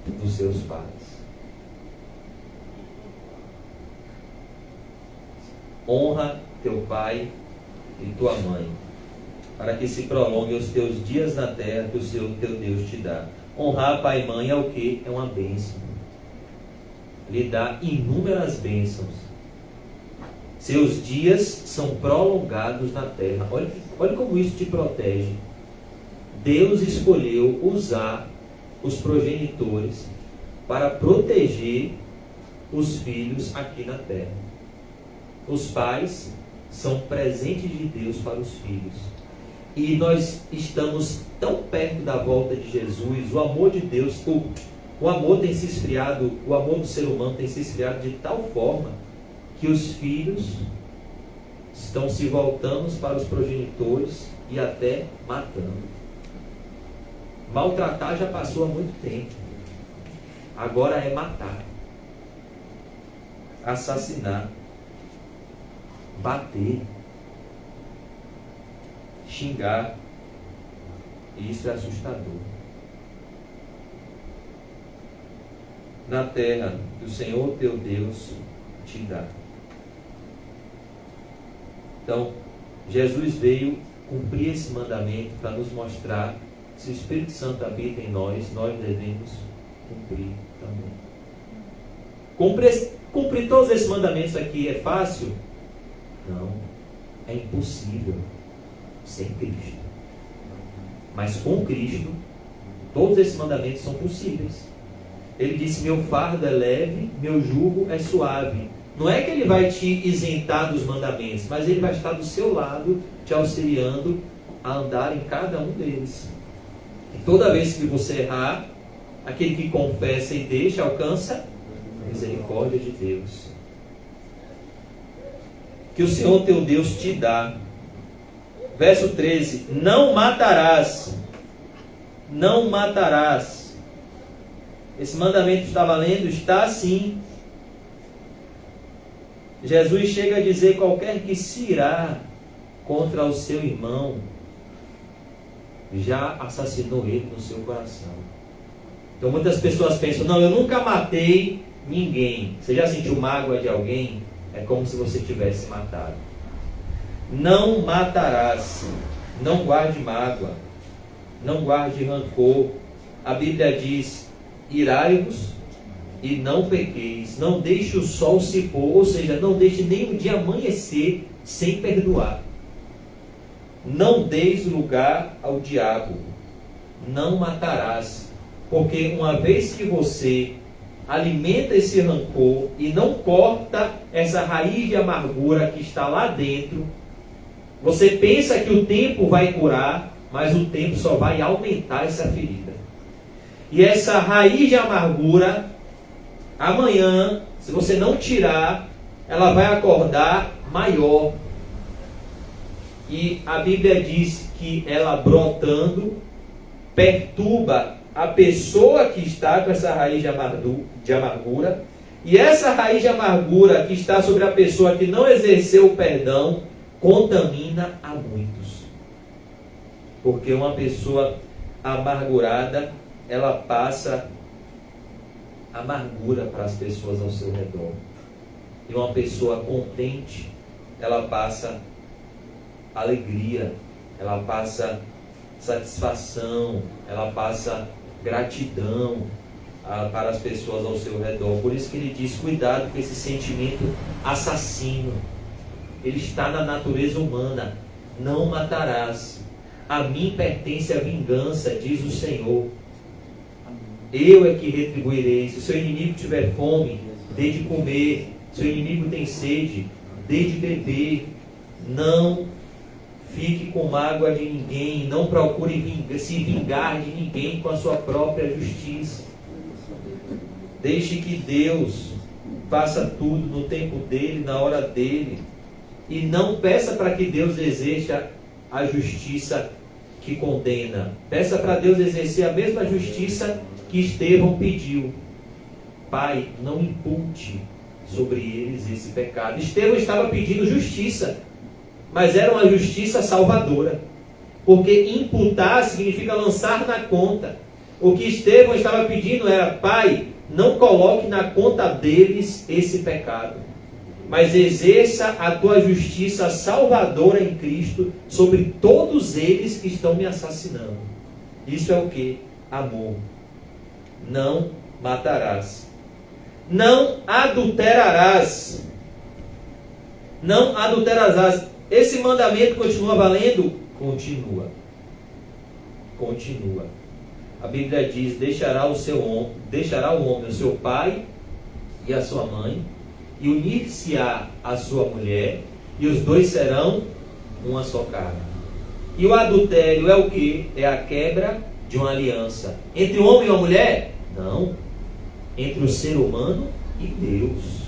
dos seus pais? Honra teu pai e tua mãe, para que se prolonguem os teus dias na terra que o Senhor teu Deus te dá. Honrar pai e mãe é o que? É uma bênção. Lhe dá inúmeras bênçãos. Seus dias são prolongados na terra. Olha como isso te protege. Deus escolheu usar os progenitores para proteger os filhos aqui na terra. Os pais são presentes de Deus para os filhos. E nós estamos tão perto da volta de Jesus, o amor de Deus, o amor tem se esfriado, o amor do ser humano tem se esfriado de tal forma que os filhos estão se voltando para os progenitores e até matando. Maltratar já passou há muito tempo. Agora é matar, assassinar, bater, xingar. E isso é assustador. Na terra que o Senhor teu Deus te dá. Então, Jesus veio cumprir esse mandamento para nos mostrar que se o Espírito Santo habita em nós, nós devemos cumprir também. Cumprir todos esses mandamentos aqui é fácil? Não, é impossível sem Cristo. Mas com Cristo, todos esses mandamentos são possíveis. Ele disse: meu fardo é leve, meu jugo é suave. Não é que ele vai te isentar dos mandamentos, mas ele vai estar do seu lado, te auxiliando a andar em cada um deles. E toda vez que você errar, aquele que confessa e deixa, alcança a misericórdia de Deus. Que o Senhor teu Deus te dá. Verso 13: não matarás. não matarás. Esse mandamento que está valendo está assim. Jesus chega a dizer: qualquer que se irá contra o seu irmão, já assassinou ele no seu coração. Então muitas pessoas pensam: não, eu nunca matei ninguém. Você já sentiu mágoa de alguém? É como se você tivesse matado. Não matarás. Não guarde mágoa. Não guarde rancor. A Bíblia diz: irai-vos e não pequeis. Não deixe o sol se pôr, ou seja, não deixe nem o dia amanhecer sem perdoar. Não deis lugar ao diabo. Não matarás. Porque uma vez que você alimenta esse rancor e não corta essa raiz de amargura que está lá dentro, você pensa que o tempo vai curar, mas o tempo só vai aumentar essa ferida. E essa raiz de amargura, amanhã, se você não tirar, ela vai acordar maior. E a Bíblia diz que ela brotando perturba a pessoa que está com essa raiz de amargura, e essa raiz de amargura que está sobre a pessoa que não exerceu o perdão, contamina a muitos. Porque uma pessoa amargurada, ela passa amargura para as pessoas ao seu redor. E uma pessoa contente, ela passa alegria, ela passa satisfação, ela passa gratidão para as pessoas ao seu redor. Por isso que ele diz: cuidado com esse sentimento assassino. Ele está na natureza humana. Não matarás. A mim pertence a vingança, diz o Senhor. Eu é que retribuirei. Se o seu inimigo tiver fome, dê de comer. Se o inimigo tem sede, dê de beber. Não fique com mágoa de ninguém. Não procure se vingar de ninguém com a sua própria justiça. Deixe que Deus faça tudo no tempo dele, na hora dele. E não peça para que Deus exerça a justiça que condena. Peça para Deus exercer a mesma justiça que Estevão pediu. Pai, não impute sobre eles esse pecado. Estevão estava pedindo justiça, mas era uma justiça salvadora. Porque imputar significa lançar na conta. O que Estevão estava pedindo era: Pai, não coloque na conta deles esse pecado, mas exerça a tua justiça salvadora em Cristo sobre todos eles que estão me assassinando. Isso é o que? Amor. Não matarás. Não adulterarás. Não adulterarás. Esse mandamento continua valendo? Continua. Continua. A Bíblia diz: deixará o homem o seu pai e a sua mãe, e unir-se-á a sua mulher, e os dois serão uma só carne. E o adultério é o que? É a quebra de uma aliança. Entre o homem e a mulher? Não. Entre o ser humano e Deus.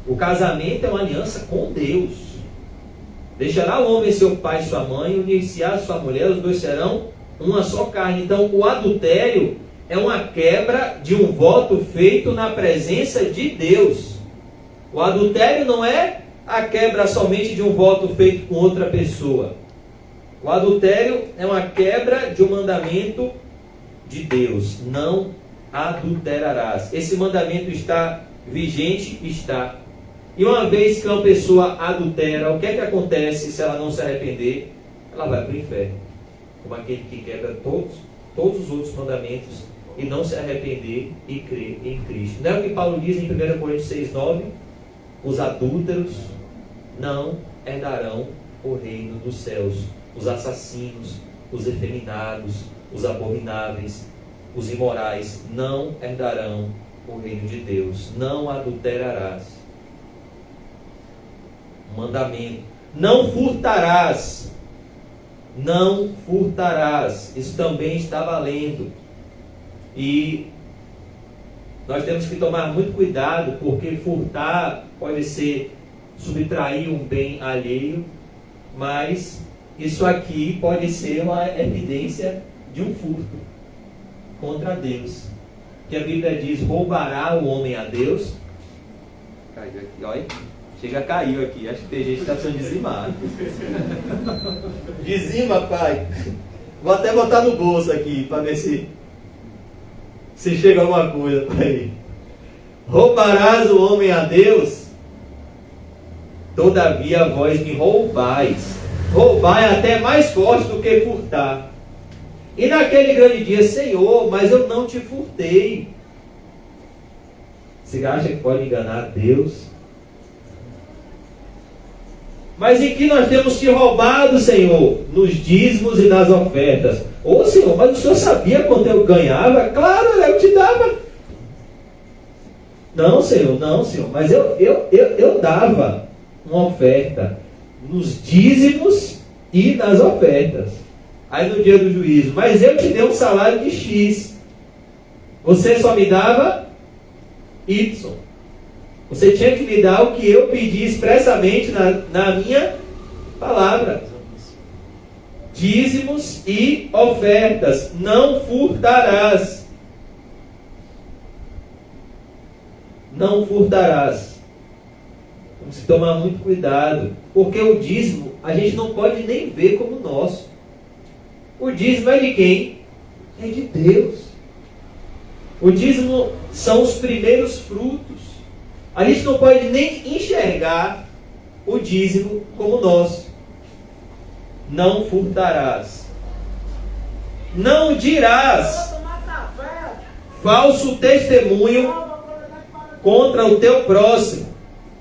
O casamento é uma aliança com Deus. Deixará o homem seu pai e sua mãe, unir-se-á a sua mulher, os dois serão uma só carne. Então o adultério é uma quebra de um voto feito na presença de Deus. O adultério não é a quebra somente de um voto feito com outra pessoa. O adultério é uma quebra de um mandamento de Deus. Não adulterarás. Esse mandamento está vigente? Está. E uma vez que uma pessoa adultera, o que é que acontece se ela não se arrepender? Ela vai para o inferno. Como aquele que quebra todos os outros mandamentos e não se arrepender e crer em Cristo. Não é o que Paulo diz em 1 Coríntios 6,9? Os adúlteros não herdarão o reino dos céus. Os assassinos, os efeminados, os abomináveis, os imorais não herdarão o reino de Deus. Não adulterarás. Mandamento: não furtarás. Não furtarás. Isso também está valendo. E nós temos que tomar muito cuidado, porque furtar pode ser subtrair um bem alheio, mas isso aqui pode ser uma evidência de um furto contra Deus. Que a Bíblia diz: roubará o homem a Deus. Caiu aqui, olha. Chega, caiu aqui. Acho que tem gente que está precisando dizimar. Dizima, pai. Vou até botar no bolso aqui para ver se chega alguma coisa para ele. Roubarás o homem a Deus? Todavia vós me roubais. Roubar é até mais forte do que furtar. E naquele grande dia: Senhor, mas eu não te furtei. Você acha que pode enganar Deus? Mas em que nós temos te roubado, Senhor? Nos dízimos e nas ofertas. Ô Senhor, mas o Senhor sabia quanto eu ganhava? Claro, eu te dava. Não, Senhor, mas eu dava uma oferta nos dízimos e nas ofertas. Aí no dia do juízo: mas eu te dei um salário de X. Você só me dava Y. Você tinha que me dar o que eu pedi expressamente na minha palavra. Dízimos e ofertas. Não furtarás. Não furtarás. Temos que tomar muito cuidado. Porque o dízimo a gente não pode nem ver como nosso. O dízimo é de quem? É de Deus. O dízimo são os primeiros frutos. A gente não pode nem enxergar o dízimo como nosso. Não furtarás. Não dirás falso testemunho contra o teu próximo.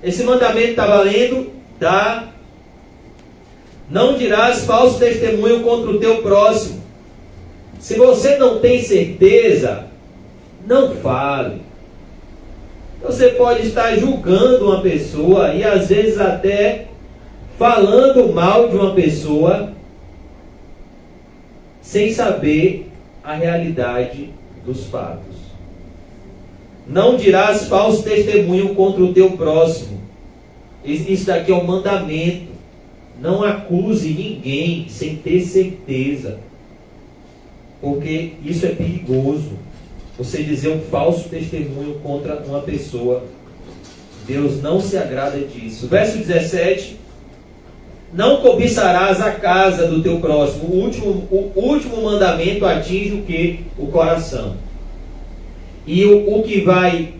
Esse mandamento está valendo? Tá. Não dirás falso testemunho contra o teu próximo. Se você não tem certeza, não fale. Você pode estar julgando uma pessoa e às vezes até falando mal de uma pessoa sem saber a realidade dos fatos. Não dirás falso testemunho contra o teu próximo. Isso daqui é um mandamento. Não acuse ninguém sem ter certeza, porque isso é perigoso. Você dizer um falso testemunho contra uma pessoa. Deus não se agrada disso. Verso 17. Não cobiçarás a casa do teu próximo. O último mandamento atinge o que? O coração. E o que vai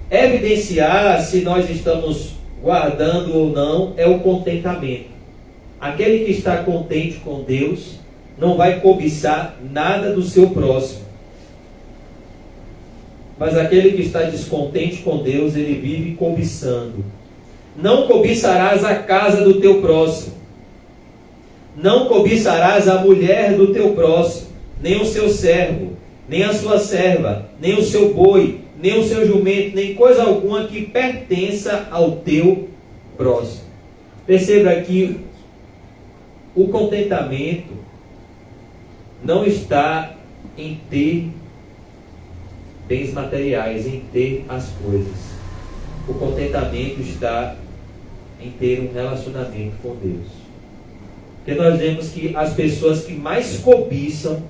evidenciar se nós estamos guardando ou não é o contentamento. Aquele que está contente com Deus não vai cobiçar nada do seu próximo. Mas aquele que está descontente com Deus, ele vive cobiçando. Não cobiçarás a casa do teu próximo. Não cobiçarás a mulher do teu próximo, nem o seu servo, nem a sua serva, nem o seu boi, nem o seu jumento, nem coisa alguma que pertença ao teu próximo. Perceba que o contentamento não está em ter bens materiais, em ter as coisas. O contentamento está em ter um relacionamento com Deus. Porque nós vemos que as pessoas que mais cobiçam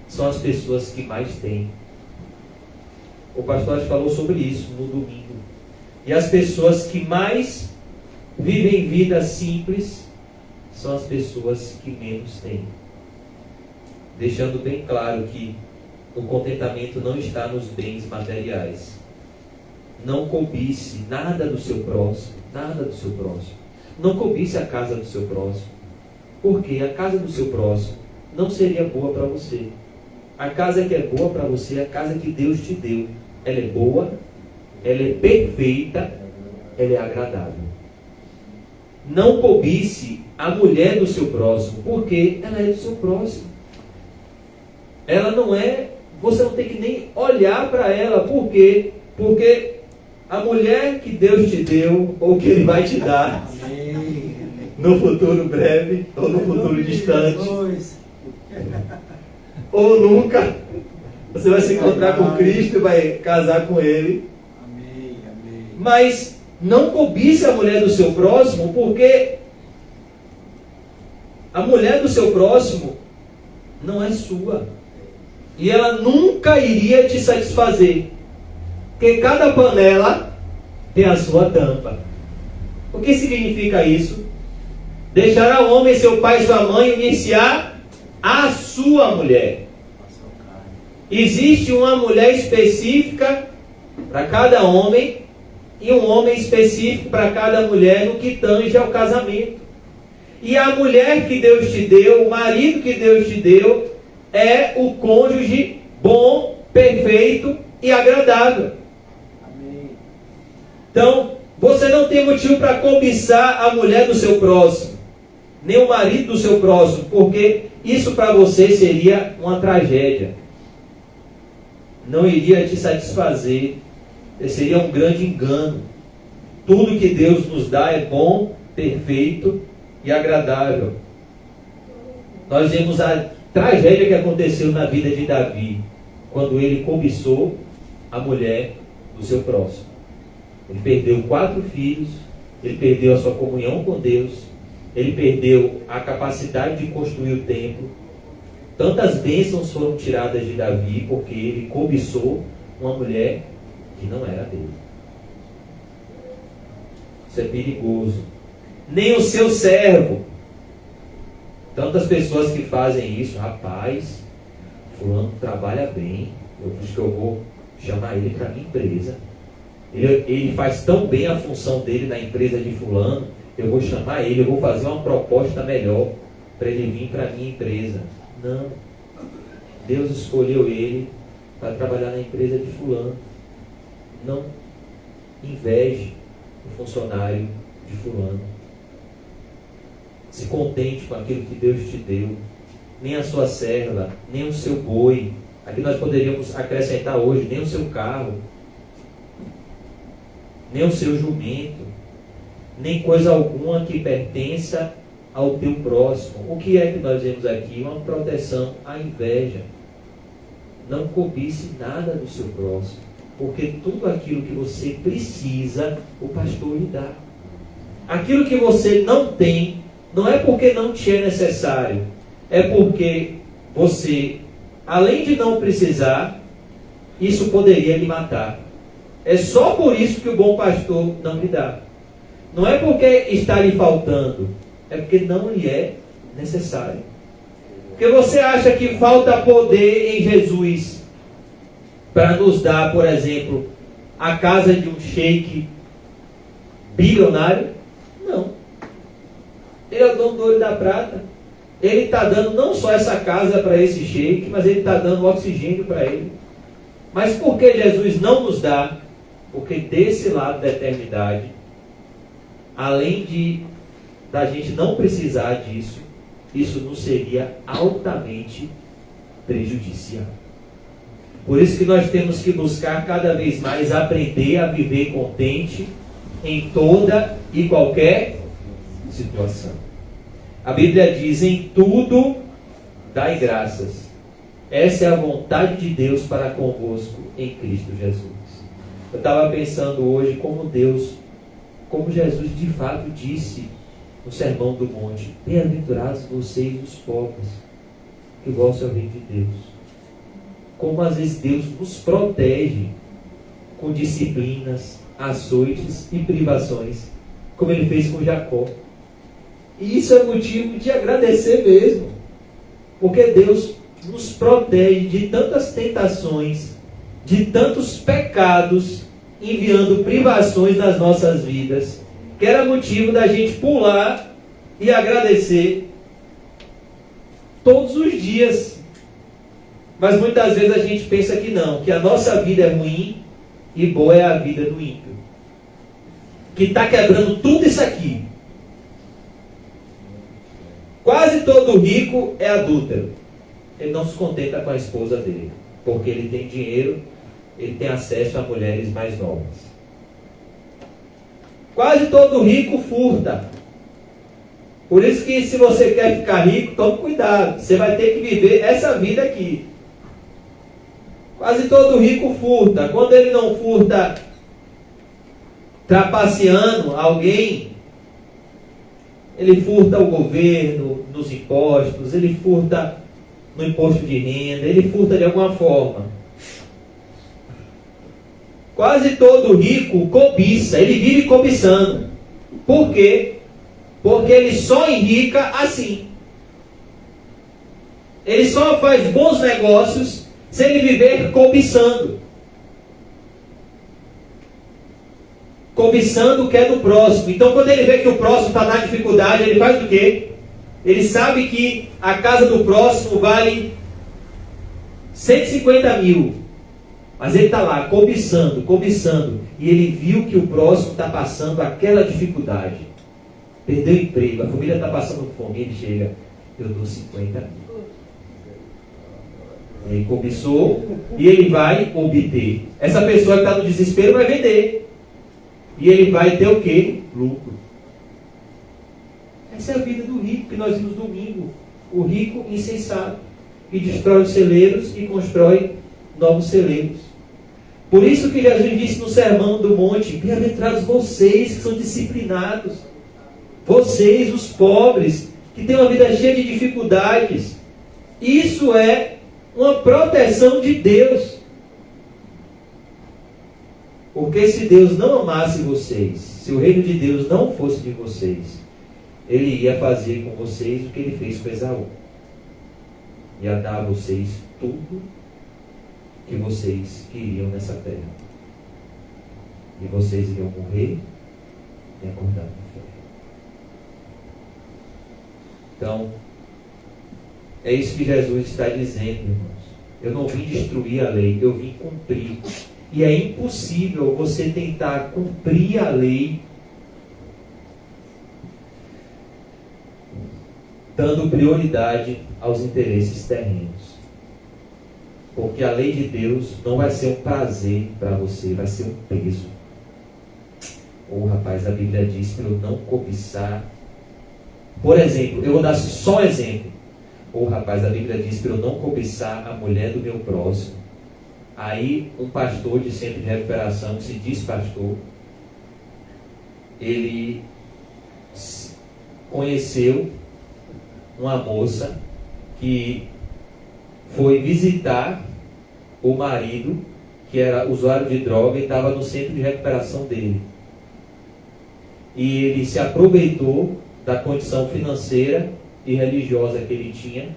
são as pessoas que mais têm. O pastor falou sobre isso no domingo. E as pessoas que mais vivem vida simples são as pessoas que menos têm. Deixando bem claro que o contentamento não está nos bens materiais. Não cobice nada do seu próximo, nada do seu próximo. Não cobice a casa do seu próximo, porque a casa do seu próximo não seria boa para você. A casa que é boa para você é a casa que Deus te deu. Ela é boa, ela é perfeita, ela é agradável. Não cobice a mulher do seu próximo, porque ela é do seu próximo. Ela não é, você não tem que nem olhar para ela. Por quê? Porque a mulher que Deus te deu, ou que Ele vai te dar, no futuro breve, ou no futuro distante, ou nunca, você vai se encontrar com Cristo e vai casar com Ele. Mas não cobice a mulher do seu próximo, porque a mulher do seu próximo não é sua. E ela nunca iria te satisfazer. Porque cada panela tem a sua tampa. O que significa isso? Deixará o homem seu pai e sua mãe iniciar a sua mulher. Existe uma mulher específica para cada homem e um homem específico para cada mulher no que tange ao casamento. E a mulher que Deus te deu, o marido que Deus te deu, é o cônjuge bom, perfeito e agradável. Amém. Então, você não tem motivo para cobiçar a mulher do seu próximo, nem o marido do seu próximo, porque isso para você seria uma tragédia. Não iria te satisfazer, seria um grande engano. Tudo que Deus nos dá é bom, perfeito e agradável. Nós vemos a tragédia que aconteceu na vida de Davi, quando ele cobiçou a mulher do seu próximo. Ele perdeu 4 filhos, ele perdeu a sua comunhão com Deus, ele perdeu a capacidade de construir o templo. Tantas bênçãos foram tiradas de Davi porque ele cobiçou uma mulher que não era dele. Isso é perigoso. Nem o seu servo. Tantas pessoas que fazem isso. Rapaz, fulano trabalha bem, eu acho que eu vou chamar ele para minha empresa. Ele faz tão bem a função dele na empresa de fulano, eu vou chamar ele, eu vou fazer uma proposta melhor para ele vir para a minha empresa. Não. Deus escolheu ele para trabalhar na empresa de fulano. Não inveje o funcionário de fulano. Se contente com aquilo que Deus te deu. Nem a sua serva, nem o seu boi. Aqui nós poderíamos acrescentar hoje, nem o seu carro, nem o seu jumento, nem coisa alguma que pertença ao teu próximo. O que é que nós vemos aqui? Uma proteção à inveja. Não cobice nada do seu próximo, porque tudo aquilo que você precisa, o pastor lhe dá. Aquilo que você não tem, não é porque não te é necessário, é porque você, além de não precisar, isso poderia lhe matar. É só por isso que o bom pastor não lhe dá. Não é porque está lhe faltando, é porque não lhe é necessário. Porque você acha que falta poder em Jesus para nos dar, por exemplo, a casa de um sheik bilionário? Não. Ele é o dono do ouro e da prata. Ele está dando não só essa casa para esse sheik, mas ele está dando oxigênio para ele. Mas por que Jesus não nos dá? Porque desse lado da eternidade, além da gente não precisar disso, isso nos seria altamente prejudicial. Por isso que nós temos que buscar cada vez mais aprender a viver contente em toda e qualquer situação. A Bíblia diz: em tudo dai graças. Essa é a vontade de Deus para convosco em Cristo Jesus. Eu estava pensando hoje como Jesus de fato disse no Sermão do Monte: bem-aventurados vocês os pobres, que o vosso é o reino de Deus. Como às vezes Deus nos protege com disciplinas, açoites e privações, como ele fez com Jacó. E isso é motivo de agradecer mesmo, porque Deus nos protege de tantas tentações, de tantos pecados, enviando privações nas nossas vidas, que era motivo da gente pular e agradecer todos os dias. Mas muitas vezes a gente pensa que não, que a nossa vida é ruim e boa é a vida do ímpio, que está quebrando tudo isso aqui. Quase todo rico é adúltero. Ele não se contenta com a esposa dele, porque ele tem dinheiro, ele tem acesso a mulheres mais novas. Quase todo rico furta. Por isso que se você quer ficar rico, tome cuidado. Você vai ter que viver essa vida aqui. Quase todo rico furta. Quando ele não furta trapaceando alguém, ele furta o governo nos impostos, ele furta no imposto de renda, ele furta de alguma forma. Quase todo rico cobiça, ele vive cobiçando. Por quê? Porque ele só enrica assim. Ele só faz bons negócios se ele viver cobiçando. Cobiçando o que é do próximo. Então, quando ele vê que o próximo está na dificuldade, ele faz o quê? Ele sabe que a casa do próximo vale 150 mil. Mas ele está lá, cobiçando, cobiçando. E ele viu que o próximo está passando aquela dificuldade. Perdeu o emprego, a família está passando fome. Ele chega, eu dou 50 mil. Ele cobiçou e ele vai obter. Essa pessoa que está no desespero vai vender. E ele vai ter o quê? Lucro. Essa é a vida do rico que nós vimos domingo. O rico insensato, que destrói os celeiros e constrói novos celeiros. Por isso que Jesus disse no Sermão do Monte: bem-aventurados vocês que são disciplinados. Vocês, os pobres, que têm uma vida cheia de dificuldades. Isso é uma proteção de Deus. Porque se Deus não amasse vocês, se o reino de Deus não fosse de vocês, Ele ia fazer com vocês o que Ele fez com Esaú. Ia dar a vocês tudo que vocês queriam nessa terra. E vocês iriam morrer e acordar no inferno. Então, é isso que Jesus está dizendo, irmãos. Eu não vim destruir a lei, eu vim cumprir. E é impossível você tentar cumprir a lei dando prioridade aos interesses terrenos. Porque a lei de Deus não vai ser um prazer para você, vai ser um peso. Rapaz, a Bíblia diz para eu não cobiçar. Por exemplo, eu vou dar só um exemplo. Rapaz, a Bíblia diz para eu não cobiçar a mulher do meu próximo. Aí, um pastor de centro de recuperação, que se diz pastor, ele conheceu uma moça que foi visitar o marido, que era usuário de droga e estava no centro de recuperação dele. E ele se aproveitou da condição financeira e religiosa que ele tinha,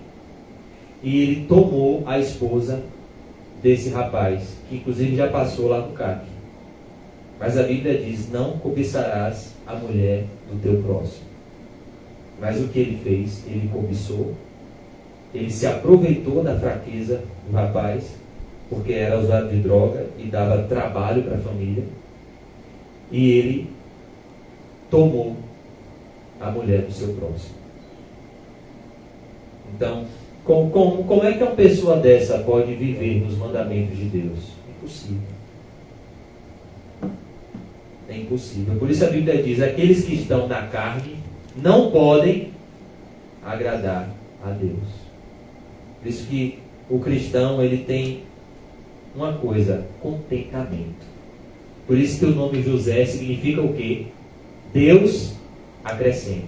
e ele tomou a esposa desse rapaz, que inclusive já passou lá no CAC. Mas a Bíblia diz: não cobiçarás a mulher do teu próximo. Mas o que ele fez? Ele cobiçou, ele se aproveitou da fraqueza do rapaz, porque era usuário de droga e dava trabalho para a família, e ele tomou a mulher do seu próximo. Então, como é que uma pessoa dessa pode viver nos mandamentos de Deus? Impossível. É impossível. Por isso a Bíblia diz: aqueles que estão na carne não podem agradar a Deus. Por isso que o cristão, ele tem uma coisa: contentamento. Por isso que o nome José significa o quê? Deus acrescenta.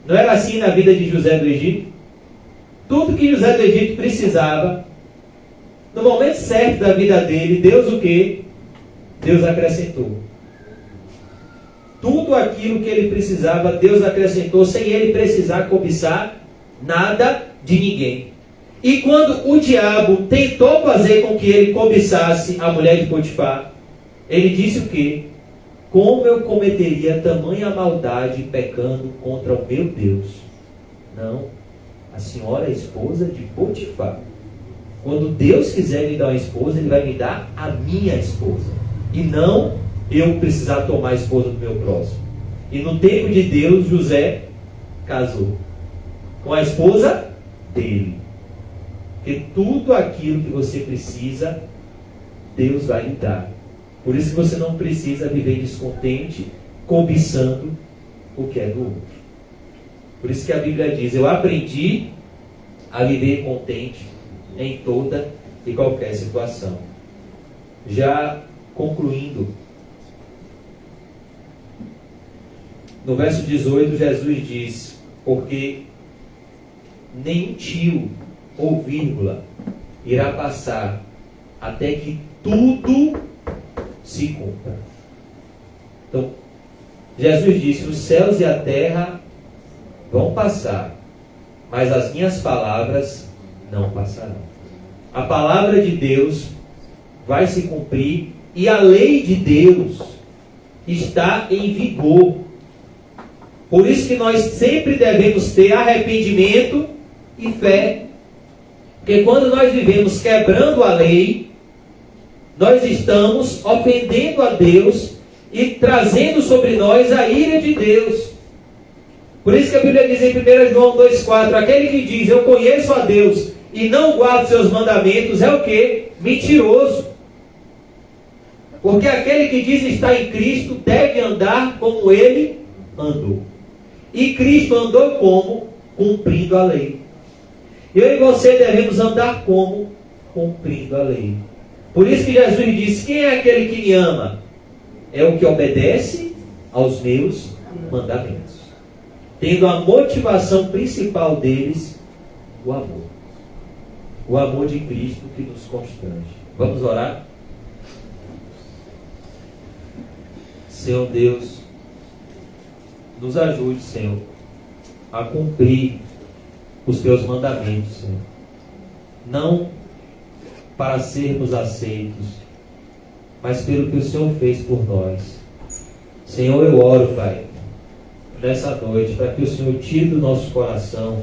Não era assim na vida de José do Egito? Tudo que José do Egito precisava, no momento certo da vida dele, Deus o quê? Deus acrescentou. Tudo aquilo que ele precisava, Deus acrescentou, sem ele precisar cobiçar nada de ninguém. E quando o diabo tentou fazer com que ele cobiçasse a mulher de Potifar, ele disse o quê? Como eu cometeria tamanha maldade pecando contra o meu Deus? Não. A senhora é esposa de Potifar. Quando Deus quiser me dar uma esposa, Ele vai me dar a minha esposa. E não eu precisar tomar a esposa do meu próximo. E no tempo de Deus, José casou com a esposa dele. Porque tudo aquilo que você precisa, Deus vai lhe dar. Por isso que você não precisa viver descontente, cobiçando o que é do outro. Por isso que a Bíblia diz: eu aprendi a viver contente em toda e qualquer situação. Já concluindo, no verso 18, Jesus diz: porque nenhum tio ou vírgula irá passar até que tudo se cumpra. Então, Jesus disse: os céus e a terra vão passar, mas as minhas palavras não passarão. A palavra de Deus vai se cumprir e a lei de Deus está em vigor. Por isso que nós sempre devemos ter arrependimento e fé. Porque quando nós vivemos quebrando a lei, nós estamos ofendendo a Deus e trazendo sobre nós a ira de Deus. Por isso que a Bíblia diz em 1 João 2,4: aquele que diz eu conheço a Deus e não guarda seus mandamentos é o quê? Mentiroso. Porque aquele que diz estar em Cristo deve andar como ele andou. E Cristo andou como? Cumprindo a lei. Eu e você devemos andar como? Cumprindo a lei. Por isso que Jesus disse: quem é aquele que me ama? É o que obedece aos meus mandamentos. Tendo a motivação principal deles, o amor. O amor de Cristo que nos constrange. Vamos orar? Senhor Deus, nos ajude, Senhor, a cumprir os teus mandamentos, Senhor. Não para sermos aceitos, mas pelo que o Senhor fez por nós. Senhor, eu oro, Pai, nessa noite, para que o Senhor tire do nosso coração